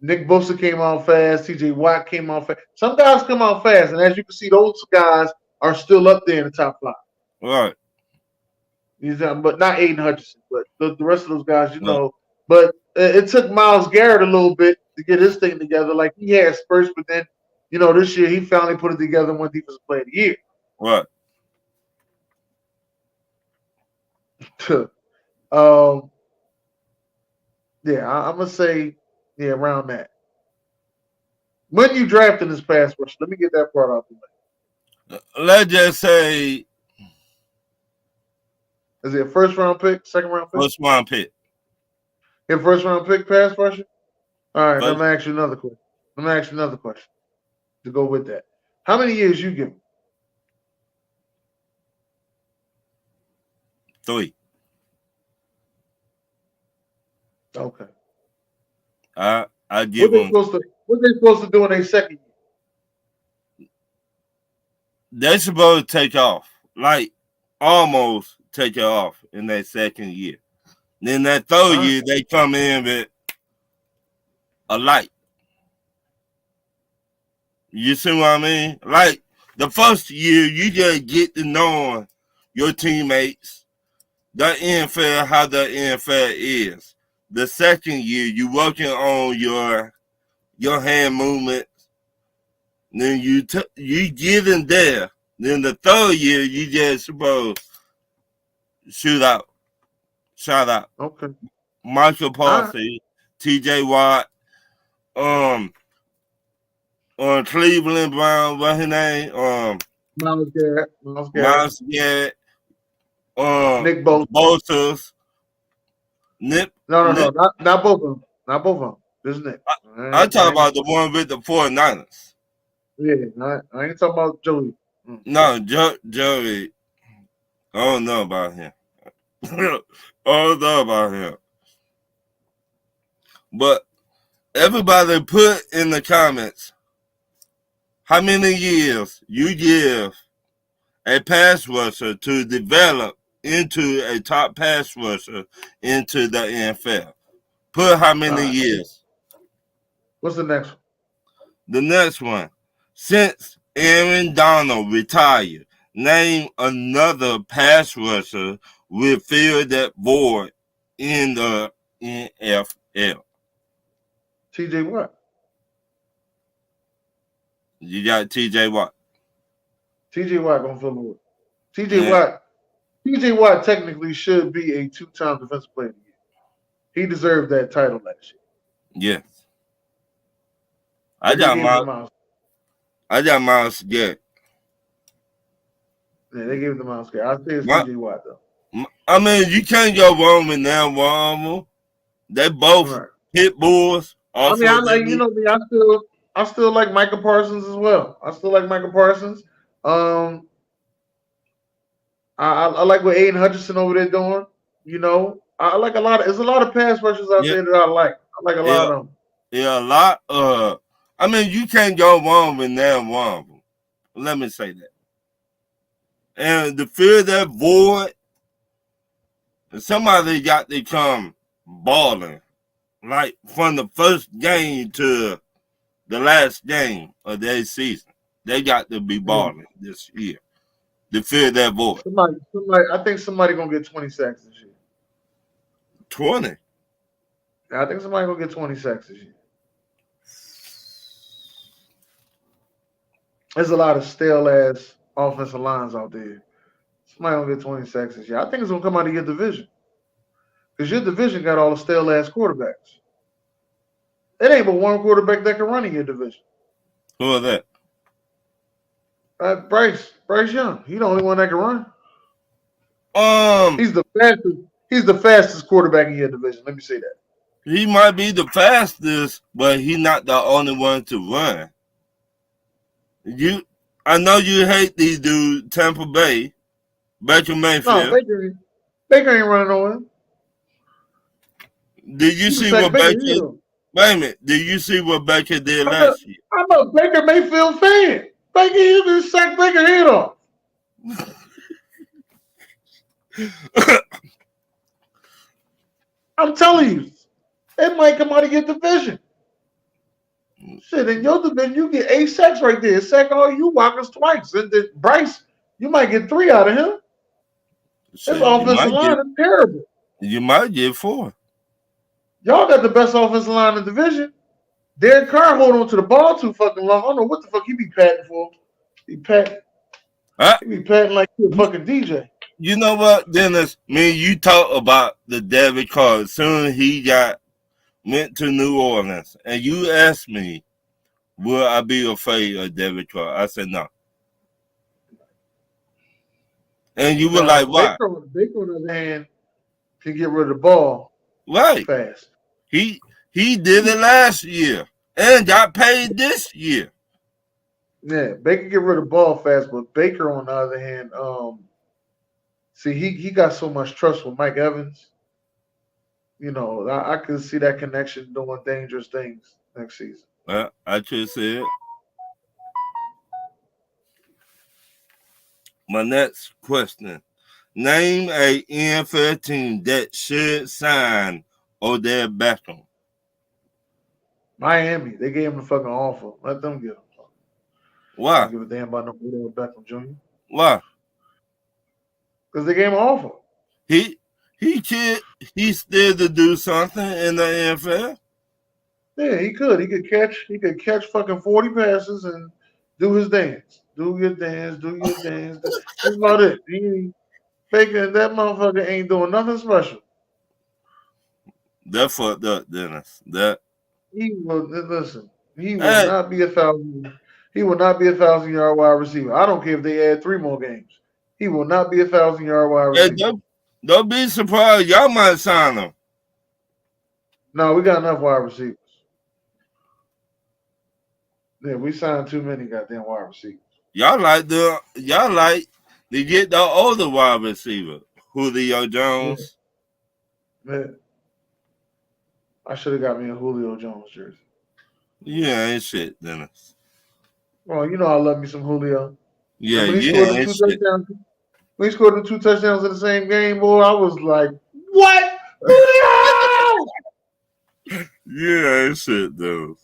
Nick Bosa came out fast. TJ Watt came out fast. Some guys come out fast, and as you can see, those guys are still up there in the top 5. Right. But not Aiden Hutchinson, but the rest of those guys, you know. But it took Myles Garrett a little bit to get his thing together. Like he had spurts, but then this year he finally put it together and won Defensive Player of the Year. What? Yeah, I'm gonna say around that. When you drafted this pass rush, let me get that part out the way. Let's just say Is it a first round pick, second round pick? first round pick. Your first round pick pass rusher? All right, First. let me ask you another question. To go with that. How many years you give him? 3. Okay. I give them. What they supposed to do in their second year? They're supposed to take off, like almost take it off in that second year. Then that third year, they come in with a light. You see what I mean? Like the first year, you just get to know your teammates, the NFL, how the NFL is. The second year, you working on your hand movements. Then you get in there. Then the third year, you just supposed shout out. Okay. Michael Parsons, T.J. Watt, on Cleveland Brown, what's his name? Myles Garrett. Nick Bosa. No, not both of them. Not both of them. This is Nick. I talk about the one with the 49ers. Yeah, I ain't talking about Joey. No, Joey. I don't know about him. But everybody put in the comments how many years you give a pass rusher to develop into a top pass rusher into the NFL. Put how many years? What's the next one? The next one. Since Aaron Donald retired, name another pass rusher will fill that void in the NFL. T.J. Watt. You got T.J. Watt. T.J. Watt gonna fill the void. T.J. Watt technically should be a 2-time Defensive Player of the Year. He deserved that title last year. Yes. I got Myles Garrett. Yeah, they gave him the Myles Garrett. I say it's T.J. Watt though. I mean, you can't go wrong with them. They both pit bulls. I mean, I like I still like Micah Parsons as well. I like what Aiden Hutchinson over there doing. I like there's a lot of pass rushers out there that I like. I like a lot of them. Yeah, a lot. I mean, you can't go wrong with them. Let me say that. And to fill that void, somebody got to come balling. Like from the first game to the last game of their season. They got to be balling this year to fill that void. I think somebody gonna get 20 sacks this year. 20? I think somebody gonna get 20 sacks this year. There's a lot of stale ass offensive lines out there. Somebody gonna get 20 sacks this year. I think it's gonna come out of your division. Because your division got all the stale ass quarterbacks. It ain't but one quarterback that can run in your division. Who is that? Bryce Young. He's the only one that can run. He's the fastest quarterback in your division. Let me say that. He might be the fastest, but he's not the only one to run. I know you hate these dudes, Tampa Bay, Baker Mayfield. No, Baker ain't running nowhere. Did you see what Baker? Wait a minute. Did you see what Baker did last year? I'm a Baker Mayfield fan. Baker, you just sacked Baker head off. I'm telling you, it might come out of your division. Shit, in your division, you get 8 sacks right there. Sack all you walkers twice. And then Bryce, you might get 3 out of him. His offensive line is terrible. You might get 4. Y'all got the best offensive line in the division. Derek Carr hold on to the ball too fucking long. I don't know what the fuck he be patting for. He be patting like he a fucking DJ. You know what, Dennis? Me and you talk about the Derek Carr as soon as he went to New Orleans, and you asked me, will I be afraid of Derek Carr? I said no. And you were like, why? Baker, on the other hand, can get rid of the ball fast. He did it last year and got paid this year. Yeah, Baker get rid of the ball fast, but Baker on the other hand, see he got so much trust with Mike Evans. You know, I could see that connection doing dangerous things next season. I just said. My next question. Name a NFL team that should sign Odell Beckham. Miami. They gave him the fucking offer. Let them get him. Why? I don't give a damn about no Odell Beckham Jr. Why? Because they gave him an offer. He still to do something in the NFL. Yeah, he could. He could catch fucking 40 passes and do his dance. Do your dance. That's about it. That motherfucker ain't doing nothing special. That fucked up, Dennis. He will listen. He will not be 1,000. He will not be 1,000-yard wide receiver. I don't care if they add 3 more games. He will not be 1,000-yard wide receiver. Don't be surprised. Y'all might sign him. No, we got enough wide receivers. Yeah, we signed too many goddamn wide receivers. Y'all like to get the older wide receiver, Julio Jones. Yeah. I should have got me a Julio Jones jersey. Yeah, ain't shit, Dennis. Well, you know I love me some Julio. Yeah, when he scored the 2 touchdowns in the same game, boy, I was like, what? Julio! Yeah, ain't shit, dude.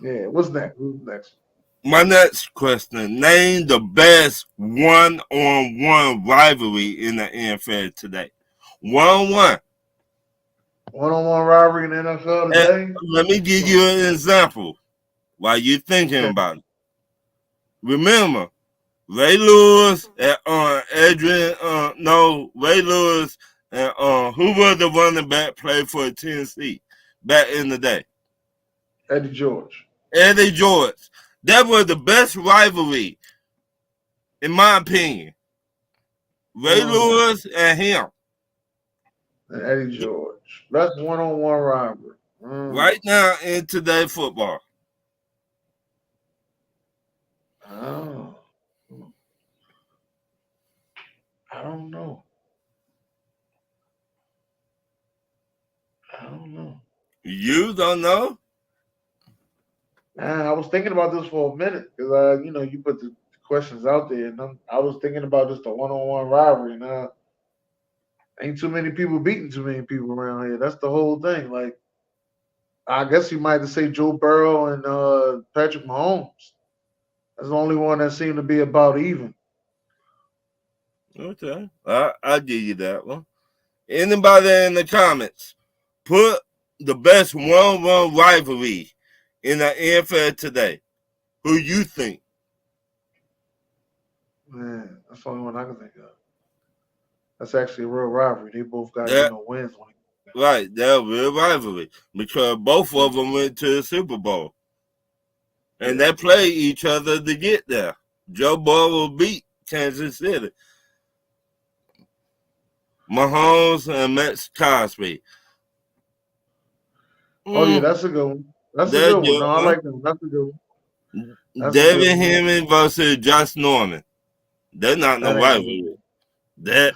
Yeah, what's next? Who's next? My next question. Name the best one-on-one rivalry in the NFL today. One-on-one. One-on-one rivalry in the NFL today? Let me give you an example while you're thinking about it. Remember, Ray Lewis and Ray Lewis and who was the running back played for Tennessee back in the day? Eddie George. That was the best rivalry, in my opinion. Ray Lewis and him. And Eddie George. That's one-on-one rivalry. Right now in today's football. Oh. I don't know. You don't know? I was thinking about this for a minute because you put the questions out there, and I was thinking about just a one-on-one rivalry. And ain't too many people beating too many people around here. That's the whole thing. Like, I guess you might have to say Joe Burrow and Patrick Mahomes. That's the only one that seemed to be about even. Okay, I'll give you that one. Anybody in the comments, put the best one-on-one rivalry in the NFL today. Who you think? Man, that's the only one I can think of. That's actually a real rivalry. They both got wins. Right, they're a real rivalry because both of them went to the Super Bowl. And they played each other to get there. Joe Burrow beat Kansas City. Mahomes and Max Crosby. Oh, yeah, that's a good one. That's a good one. No, I like them. That's a good one. David Hemming versus Josh Norman. They're not no rivalry. They're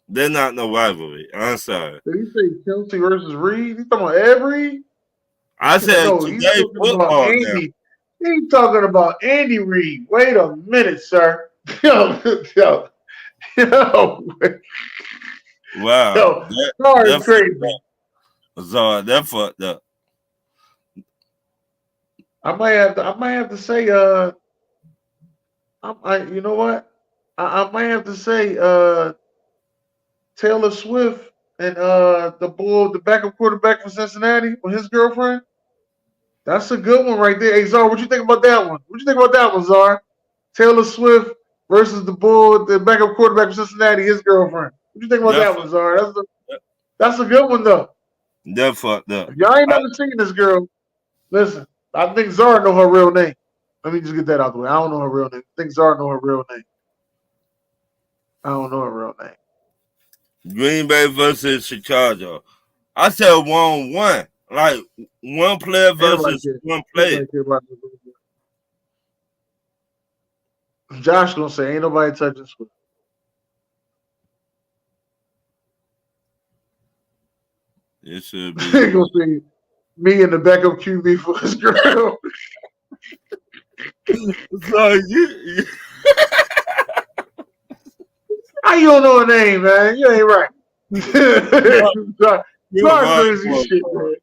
not no rivalry. I'm sorry. Did he say Kelsey versus Reed? He talking about Ed Reed? I said today football. He's talking about Andy Reid. Wait a minute, sir. Yo. Wow. That's crazy. Sorry, that fucked up. I might have to say you know what? I might have to say Taylor Swift and the backup quarterback for Cincinnati with his girlfriend. That's a good one right there. Hey, Czar, what you think about that one? What you think about that one, Czar? Taylor Swift versus the backup quarterback of Cincinnati, his girlfriend. What you think about that one, Czar? That's a good one, though. That fucked up. If y'all ain't never seen this girl, listen, I think Czar know her real name. Let me just get that out the way. I don't know her real name. I think Czar know her real name. I don't know her real name. Green Bay versus Chicago. I said 1-1. Like one player versus one player. Josh gonna say ain't nobody touching Swift. It should be. He gonna say me and the backup QB for his girl. So you How you don't know her name, man? You ain't right. Sorry, crazy shit, man.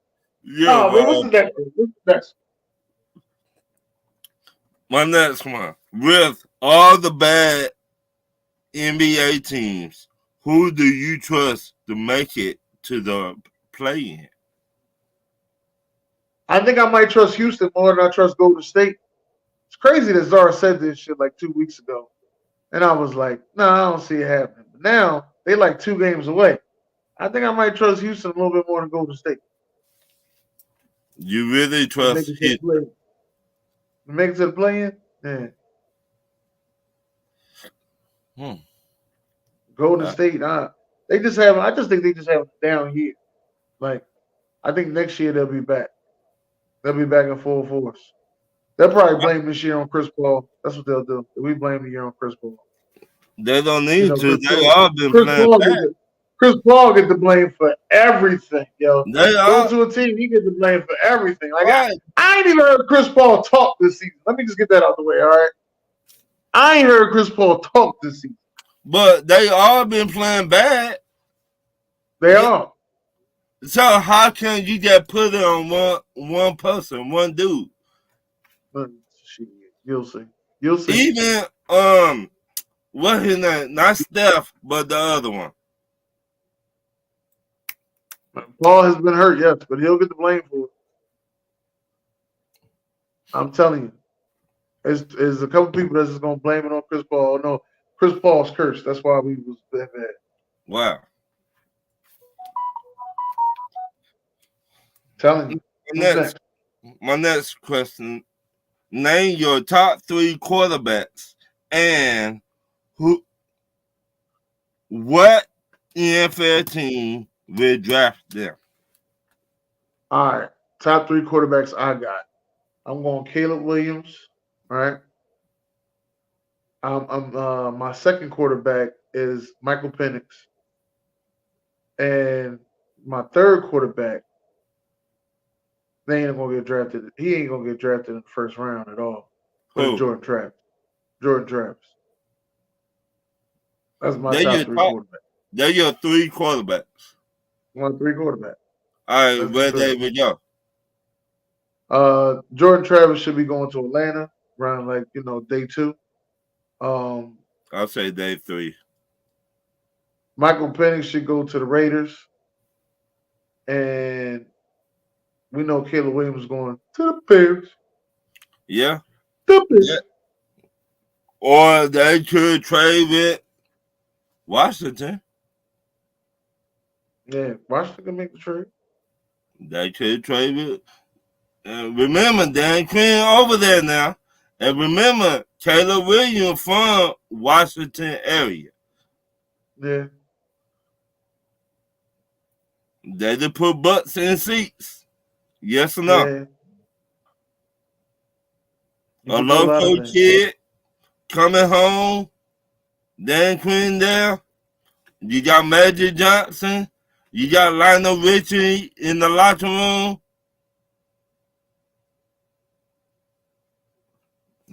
Yeah, man, what's the next one? What's the next one? My next one. With all the bad NBA teams, who do you trust to make it to the play-in? I think I might trust Houston more than I trust Golden State. It's crazy that Zara said this shit like 2 weeks ago. And I was like, no, I don't see it happening. But now they like 2 games away. I think I might trust Houston a little bit more than Golden State. You really trust Houston? Make it to the play-in? Yeah. Golden State, I just think they just have a down year. Like, I think next year they'll be back. They'll be back in full force. They'll probably blame this year on Chris Paul. That's what they'll do. We blame the year on Chris Paul. They don't need to. They all been playing bad. Chris Paul get the blame for everything, yo. Go to a team, he get the blame for everything. Like I ain't even heard Chris Paul talk this season. Let me just get that out the way, all right? I ain't heard Chris Paul talk this season. But they all been playing bad. They are. So how can you get put it on one person, one dude? You'll see. You'll see. Even what his name? Not Steph, but the other one. Paul has been hurt, yes, but he'll get the blame for it. I'm telling you. There's a couple people that's just gonna blame it on Chris Paul. No, Chris Paul's cursed. That's why we was that bad. Wow. Telling you. My next question. Name your top 3 quarterbacks and what NFL team will draft them. All right. Top 3 quarterbacks I got. I'm going Caleb Williams. All right. My second quarterback is Michael Penix. And my third quarterback, they ain't gonna get drafted. He ain't gonna get drafted in the first round at all. Jordan Travis. That's my top 3 quarterbacks. They're your 3 quarterbacks. 1, 3 quarterbacks. All right, where they would go? Jordan Travis should be going to Atlanta around day 2. I'll say day 3. Michael Penix should go to the Raiders, and we know Caleb Williams is going to the Bears. Yeah. The Bears. Yeah. Or they could trade with Washington. Yeah, Washington can make the trade. They could trade with. Remember, Dan Quinn over there now. And remember, Caleb Williams from Washington area. Yeah. They just put butts in seats. Yes or no? Yeah. A local kid coming home. Dan Quinn there. You got Magic Johnson. You got Lionel Richie in the locker room.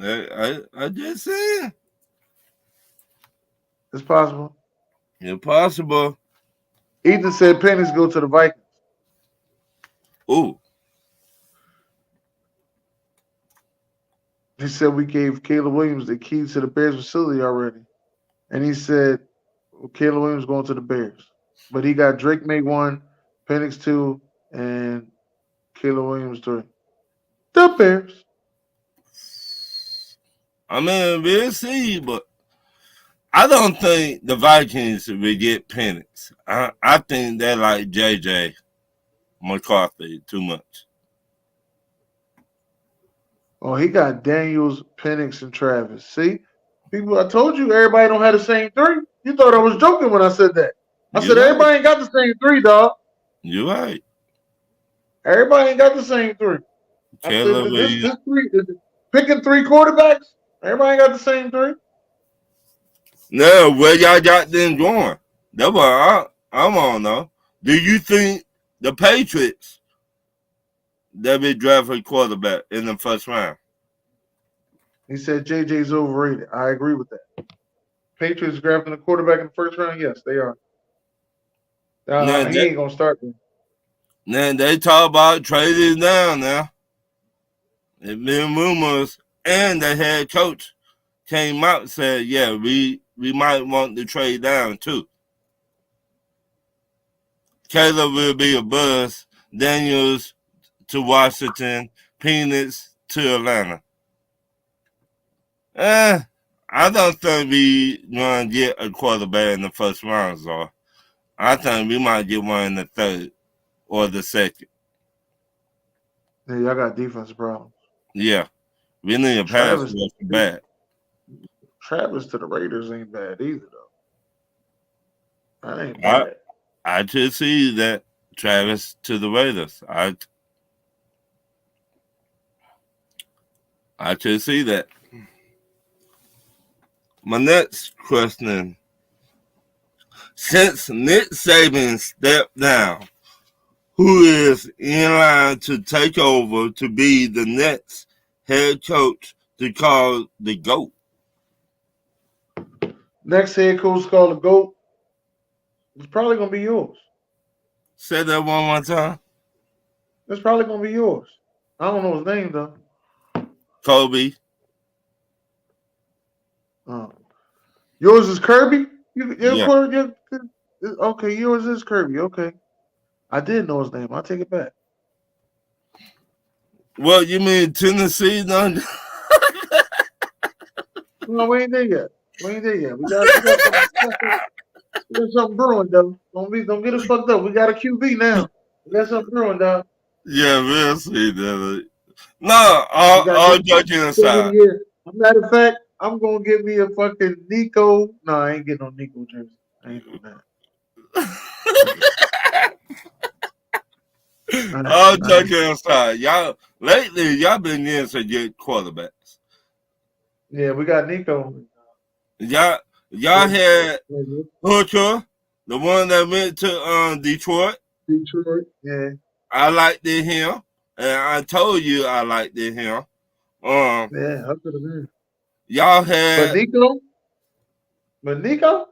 I just saying. It's possible. Impossible. Ethan said Penix go to the Vikings. Ooh. He said we gave Caleb Williams the key to the Bears facility already. And he said Caleb Williams going to the Bears. But he got Drake May 1, Penix 2, and Caleb Williams 3. The Bears. I mean, we'll see, but I don't think the Vikings will get Penix. I think they like JJ McCarthy too much. Oh, he got Daniels, Penix, and Travis. See? People, I told you everybody don't have the same three. You thought I was joking when I said that. I said You're right. everybody ain't got the same three, dog. You're right. Everybody ain't got the same three. I said Caleb this three picking three quarterbacks. Everybody ain't got the same three. No, where y'all got them going? That's what I'm on though. Do you think the Patriots they will draft a quarterback in the first round? He said JJ's overrated. I agree with that. Patriots drafting a quarterback in the first round? Yes, they are. He ain't gonna start them. Then they talk about trading down now. It been rumors, and the head coach came out and said, "Yeah, we might want to trade down too." Caleb will be a buzz. Daniels to Washington. Penix to Atlanta. I don't think we gonna get a quarterback in the first round, so I think we might get one in the third or the second. Yeah, y'all got defense problems. Yeah, we need a pass rush back. Travis to the Raiders ain't bad either, though. That ain't bad. I should see that Travis to the Raiders. I should see that. My next question: since Nick Saban stepped down, who is in line to take over to be the next head coach to call the GOAT? Next head coach called the GOAT. It's probably gonna be yours. Say that one more time. It's probably gonna be yours. I don't know his name though. Kobe. Yours is Kirby. Yeah. Okay, yours is Kirby. Okay, I did know his name. I'll take it back. Well, you mean Tennessee? No, we ain't there yet. We got something brewing though. Don't get us fucked up. We got a QB now. We got something brewing, dog. Yeah, we'll see that. No, all joking aside. Matter of fact, I'm gonna get me a fucking Nico. No, I ain't getting no Nico jersey. I ain't doing that. All joking aside, y'all been getting some good quarterbacks. Yeah, we got Nico. Y'all had Hooker, the one that went to Detroit. Yeah. I liked him, and I told you I liked him. Yeah, I could have been. Y'all had But Nico,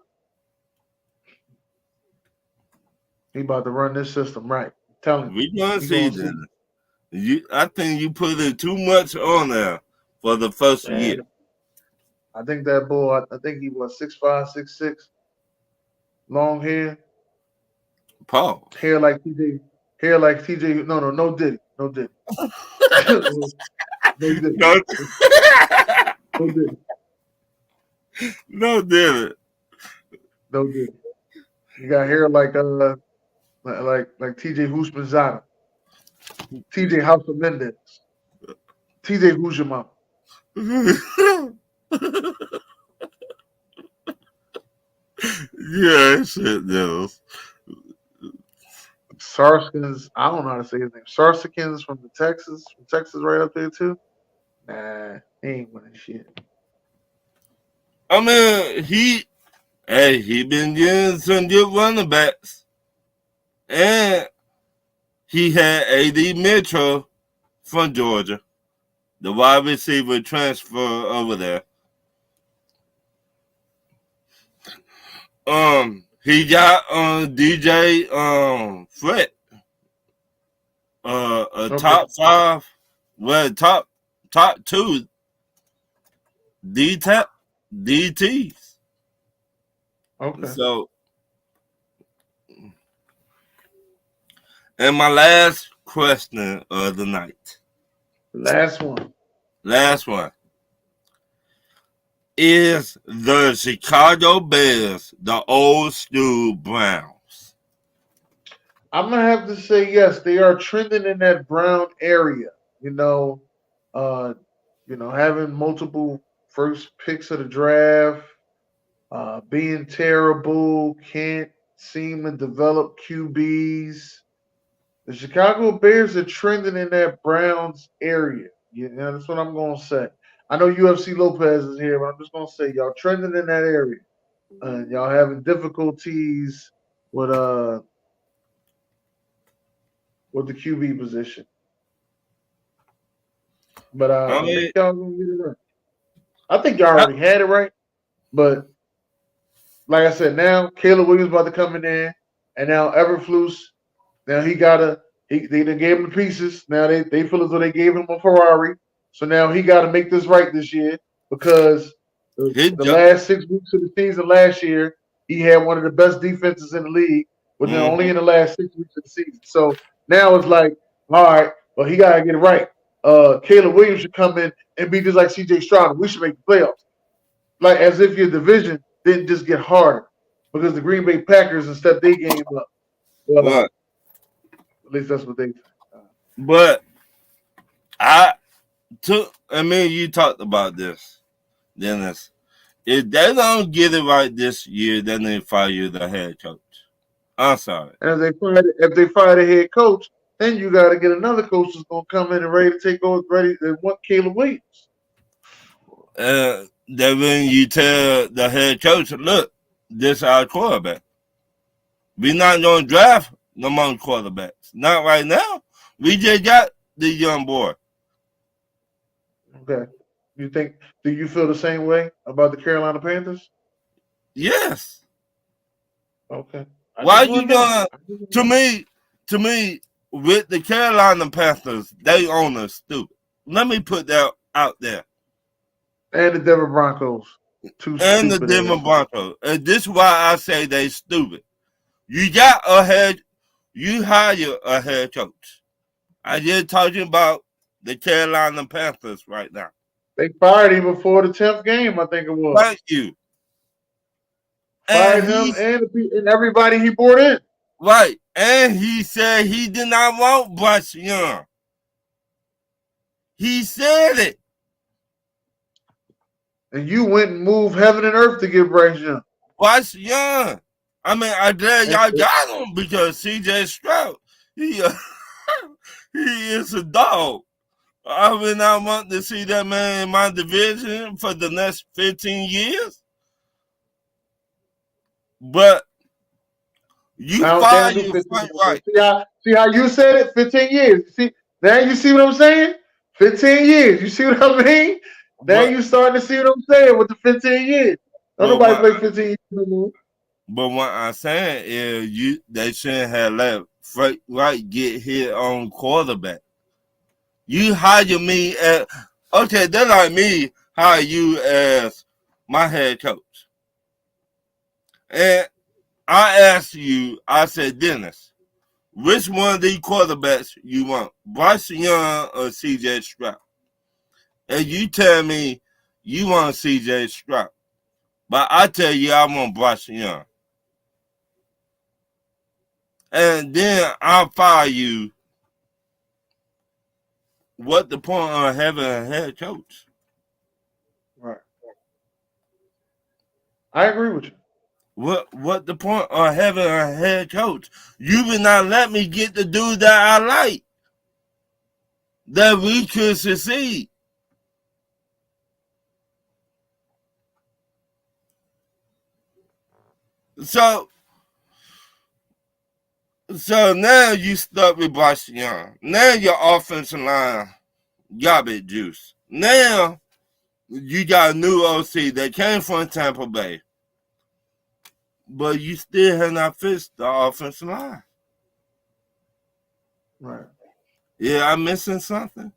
he about to run this system right. I'm telling you. We gonna see that. I think you put it too much on there for the first year. I think that boy. I think he was 6'5", 6'6", long hair. Paul. Hair like TJ. No Diddy. No Diddy. No Diddy. You got hair like TJ Houshmandzadeh. TJ House of Mendez. TJ Who's Your Mama. Yeah, shit does. Sarskins, I don't know how to say his name. Sarskins from Texas right up there too. Nah, he ain't winning shit. I mean, he been getting some good running backs, and he had A.D. Mitchell from Georgia, the wide receiver transfer over there. He got DJ Fred, top 5, well, top 2 DTs. Okay. So, and my last question of the night. Last one. Last one. Is the Chicago Bears the old school Browns? I'm gonna have to say yes. They are trending in that brown area. Having multiple first picks of the draft, being terrible, can't seem to develop QBs. The Chicago Bears are trending in that Browns area. That's what I'm gonna say. I know UFC Lopez is here, but I'm just gonna say y'all trending in that area, and y'all having difficulties with the QB position. But I think y'all gonna get it right. I think y'all already had it right, but like I said, now Caleb Williams about to come in there, and now Everflus. Now they done gave him the pieces. Now they feel as though they gave him a Ferrari. So now he got to make this right this year because the last 6 weeks of the season last year, he had one of the best defenses in the league, but then only in the last 6 weeks of the season. So now it's like, all right, well, he got to get it right. Caleb Williams should come in and be just like C.J. Stroud. We should make the playoffs. Like as if your division didn't just get harder because the Green Bay Packers have stepped their game up. Well, at least that's what they. But you talked about this, Dennis. If they don't get it right this year, then they fire the head coach. I'm sorry. And if they fire the head coach, then you got to get another coach that's going to come in and ready to take over, ready to want Caleb Williams. Then when you tell the head coach, look, this is our quarterback. We're not going to draft among quarterbacks. Not right now. We just got the young boy. Okay. Do you feel the same way about the Carolina Panthers? Yes. Okay. Why you gonna to me, with the Carolina Panthers, they owners stupid. Let me put that out there. And the Denver Broncos. And the Denver Broncos. And this is why I say they stupid. You hire a head coach. I just talking about the Carolina Panthers right now. They fired him before the 10th game, I think it was. Thank you. Fired him and everybody he brought in. Right. And he said he did not want Bryce Young. He said it. And you went and moved heaven and earth to get Bryce Young. Bryce Young. I mean, I'm glad y'all got him because C.J. Stroud, he is a dog. I would not want to see that man in my division for the next 15 years. But you find your point right. See how you said it? 15 years. See, now you see what I'm saying? 15 years. You see what I mean? Now you starting to see what I'm saying with the 15 years. Don't nobody play 15 years anymore. But what I'm saying is they shouldn't have let Frank Wright get hit on quarterback. You hire me as they're like me hire you as my head coach. And I asked you, I said, Dennis, which one of these quarterbacks you want? Bryce Young or C.J. Stroud? And you tell me you want C.J. Stroud. But I tell you I want Bryce Young. And then I'll fire you. What the point of having a head coach? Right. I agree with you. What the point of having a head coach? You would not let me get the dude that I like, that we could succeed. So now you stuck with Bryce Young. Now your offensive line garbage juice. Now you got a new OC that came from Tampa Bay. But you still have not fixed the offensive line. Right. Yeah, I'm missing something.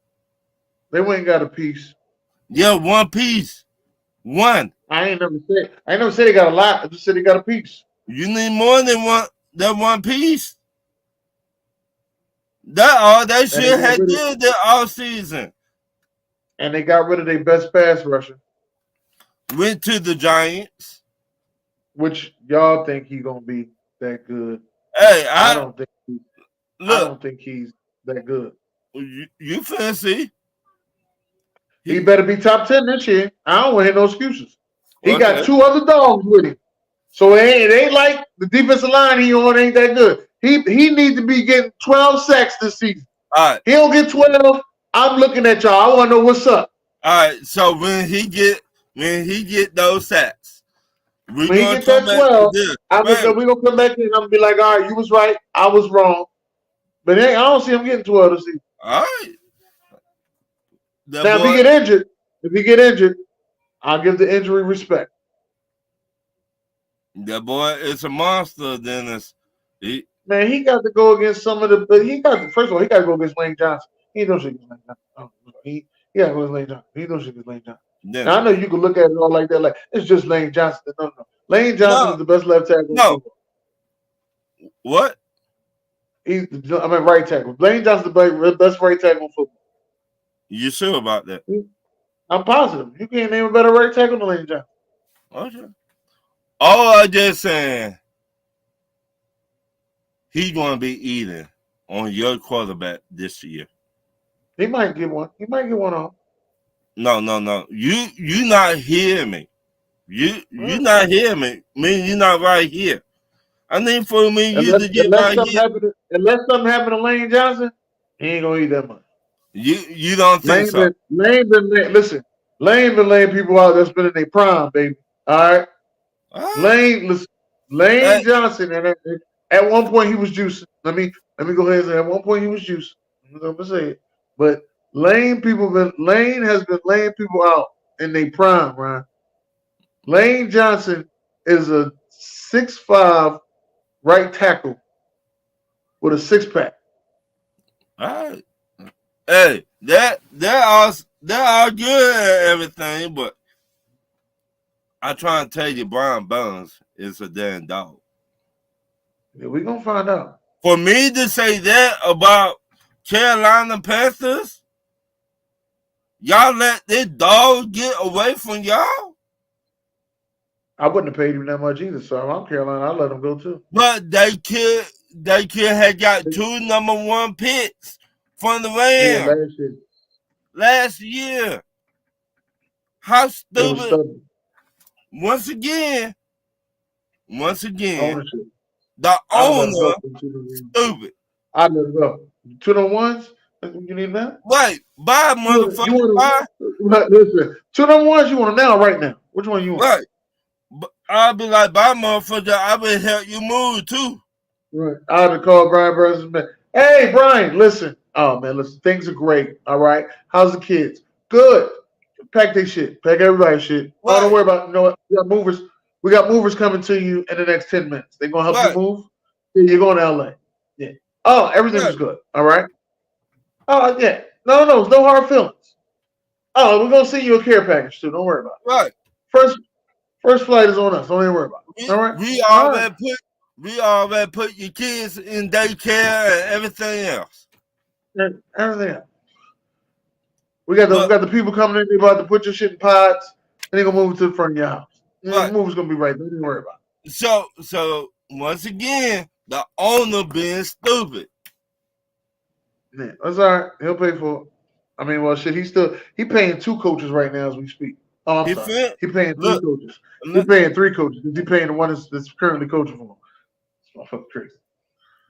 They went and got a piece. Yeah, one piece. One. I ain't never said they got a lot. I just said they got a piece. You need more than one piece. That all they should have did the all season. and they got rid of their best pass rusher, Went to the Giants. which y'all think he's gonna be that good. Hey, I I don't think I look. don't think he's that good. You fancy? He better be top 10 this year. I don't want to hear no excuses. He Okay. got 2 other dogs with him. So it ain't like the defensive line he on ain't that good. He needs to be getting 12 sacks this season. All right. He don't get 12. I'm looking at y'all. I want to know what's up. All right. So when he get those sacks, we When he gonna get that come back 12, to this. we're going to come back in and I'm going to be like, all right, you was right. I was wrong. But I don't see him getting 12 this season. All right. That Now, if he get injured, I'll give the injury respect. That boy is a monster, Dennis. Man, he got to go against some of the. First of all, he got to go against Lane Johnson. He don't shit against Lane Johnson. He got to go against Lane Johnson. He don't shit against Lane Johnson. Dennis. Now I know you can look at it all like that, like it's just Lane Johnson. No. Lane Johnson is the best left tackle. No. What? Right tackle. Lane Johnson's the best right tackle in football. You sure about that? I'm positive. You can't name a better right tackle than Lane Johnson. Okay. All I just saying, he's gonna be eating on your quarterback this year. He might get one. He might get one off. No. You not hearing me. You not hearing me. You're not right here. I need for me you to get right here. Unless something happened to Lane Johnson, he ain't gonna eat that much. You don't think so? Lane been laying people out that's been in their prime, baby. All right. Lane Johnson, and at one point he was juicing. Let me go ahead and say at one point he was juicing. I'm gonna say it, but Lane has been laying people out in their prime, right? Lane Johnson is a 6'5" right tackle with a 6-pack. All right. Hey, they're all good and everything, but I try and tell you, Brian Burns is a damn dog. Yeah, we're gonna find out. For me to say that about Carolina Panthers, y'all let this dog get away from y'all? I wouldn't have paid him that much either, so if I'm Carolina, I'd let him go too. But they could have got 2 number 1 picks from the Rams last year. How stupid. Once again, Ownership. the owner stupid. I let it go. 2 to 1s? You need that? Right. Buy motherfucker. Listen, 2 to 1s you want them now, right now. Which one you want? Right. But I'll be like, buy motherfucker, I will help you move too. Right. I had to call Brian Burns. Hey, Brian, listen. Oh, man, listen. Things are great. All right. How's the kids? Good. Pack their shit. Pack everybody's shit. Right. Oh, don't worry about it. You know what? We got movers coming to you in the next 10 minutes. They're going to help you move. Yeah, you're going to LA. Yeah. Oh, everything is good. All right. Oh, yeah. No. No hard feelings. Oh, we're going to send you a care package too. Don't worry about it. Right. First flight is on us. Don't even worry about it. All right. We already put your kids in daycare and everything else. Everything else. We got the people coming in. They about to put your shit in pods. And they're gonna move it to the front of your house. The mover's gonna be right there. Don't worry about it. So once again, the owner being stupid. Yeah, that's all right. He'll pay for it. I mean, well, shit. He paying 2 coaches right now as we speak. Oh, I'm sorry. He paying 3 coaches. He's paying 3 coaches. He's paying the one that's currently coaching for him. It's motherfucking crazy.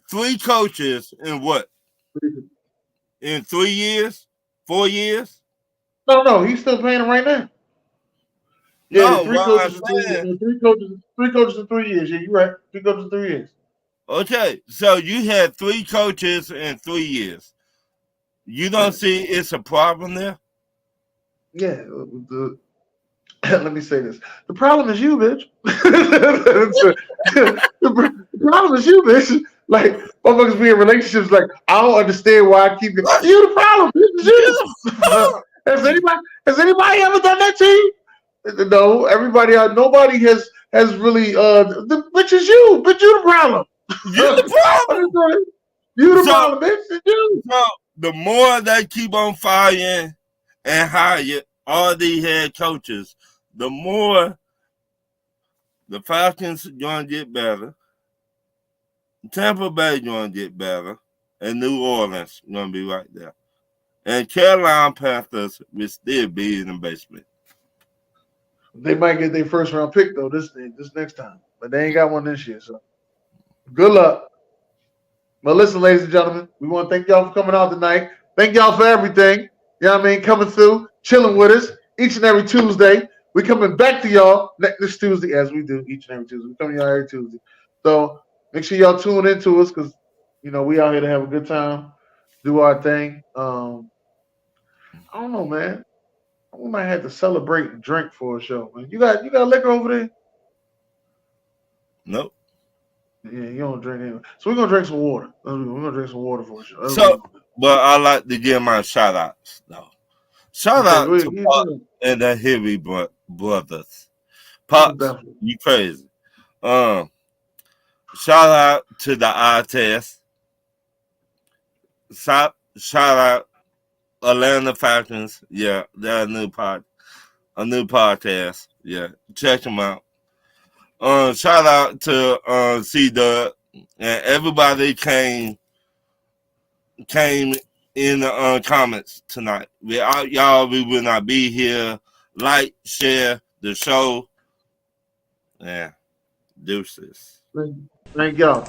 3 coaches in what? In 3 years? 4 years? No. He's still paying them right now. Yeah, no, 3 coaches in 3 years. Yeah, you're right. 3 coaches in 3 years. Okay, so you had 3 coaches in 3 years. You don't see it's a problem there? Yeah. Let me say this. The problem is you, bitch. the problem is you, bitch. Like, motherfuckers be in relationships like, I don't understand why I keep it. You the problem, bitch. It's you. Has anybody ever done that to you? No, nobody has really, the bitch is you. Bitch, you the problem. You the problem. You the problem, bitch. It's you. So, the more they keep on firing and hire all these head coaches, the more the Falcons are going to get better, Tampa Bay going to get better, and New Orleans going to be right there. And Carolina Panthers will still be in the basement. They might get their first round pick though this next time, but they ain't got one this year. So good luck. But listen, ladies and gentlemen, we want to thank y'all for coming out tonight. Thank y'all for everything. You know what I mean? Coming through, chilling with us each and every Tuesday. We coming back to y'all next Tuesday, as we do each and every Tuesday. We coming to y'all every Tuesday. So make sure y'all tune into us because we out here to have a good time, do our thing. I don't know, man. We might have to celebrate and drink for a show, man. You got liquor over there? Nope. Yeah, you don't drink anyway. So we're gonna drink some water. We're gonna drink some water for a show. So, but I like to give my shout outs though. Shout out to Pop and the Heavy Brothers. Pops, you crazy. Shout out to the eye test. Shout out Atlanta Falcons. Yeah, they're a new podcast. Yeah, check them out. Shout out to C-Dub and everybody came in the comments tonight. Without y'all, we will not be here. Like, share the show. Yeah, deuces. Thank y'all.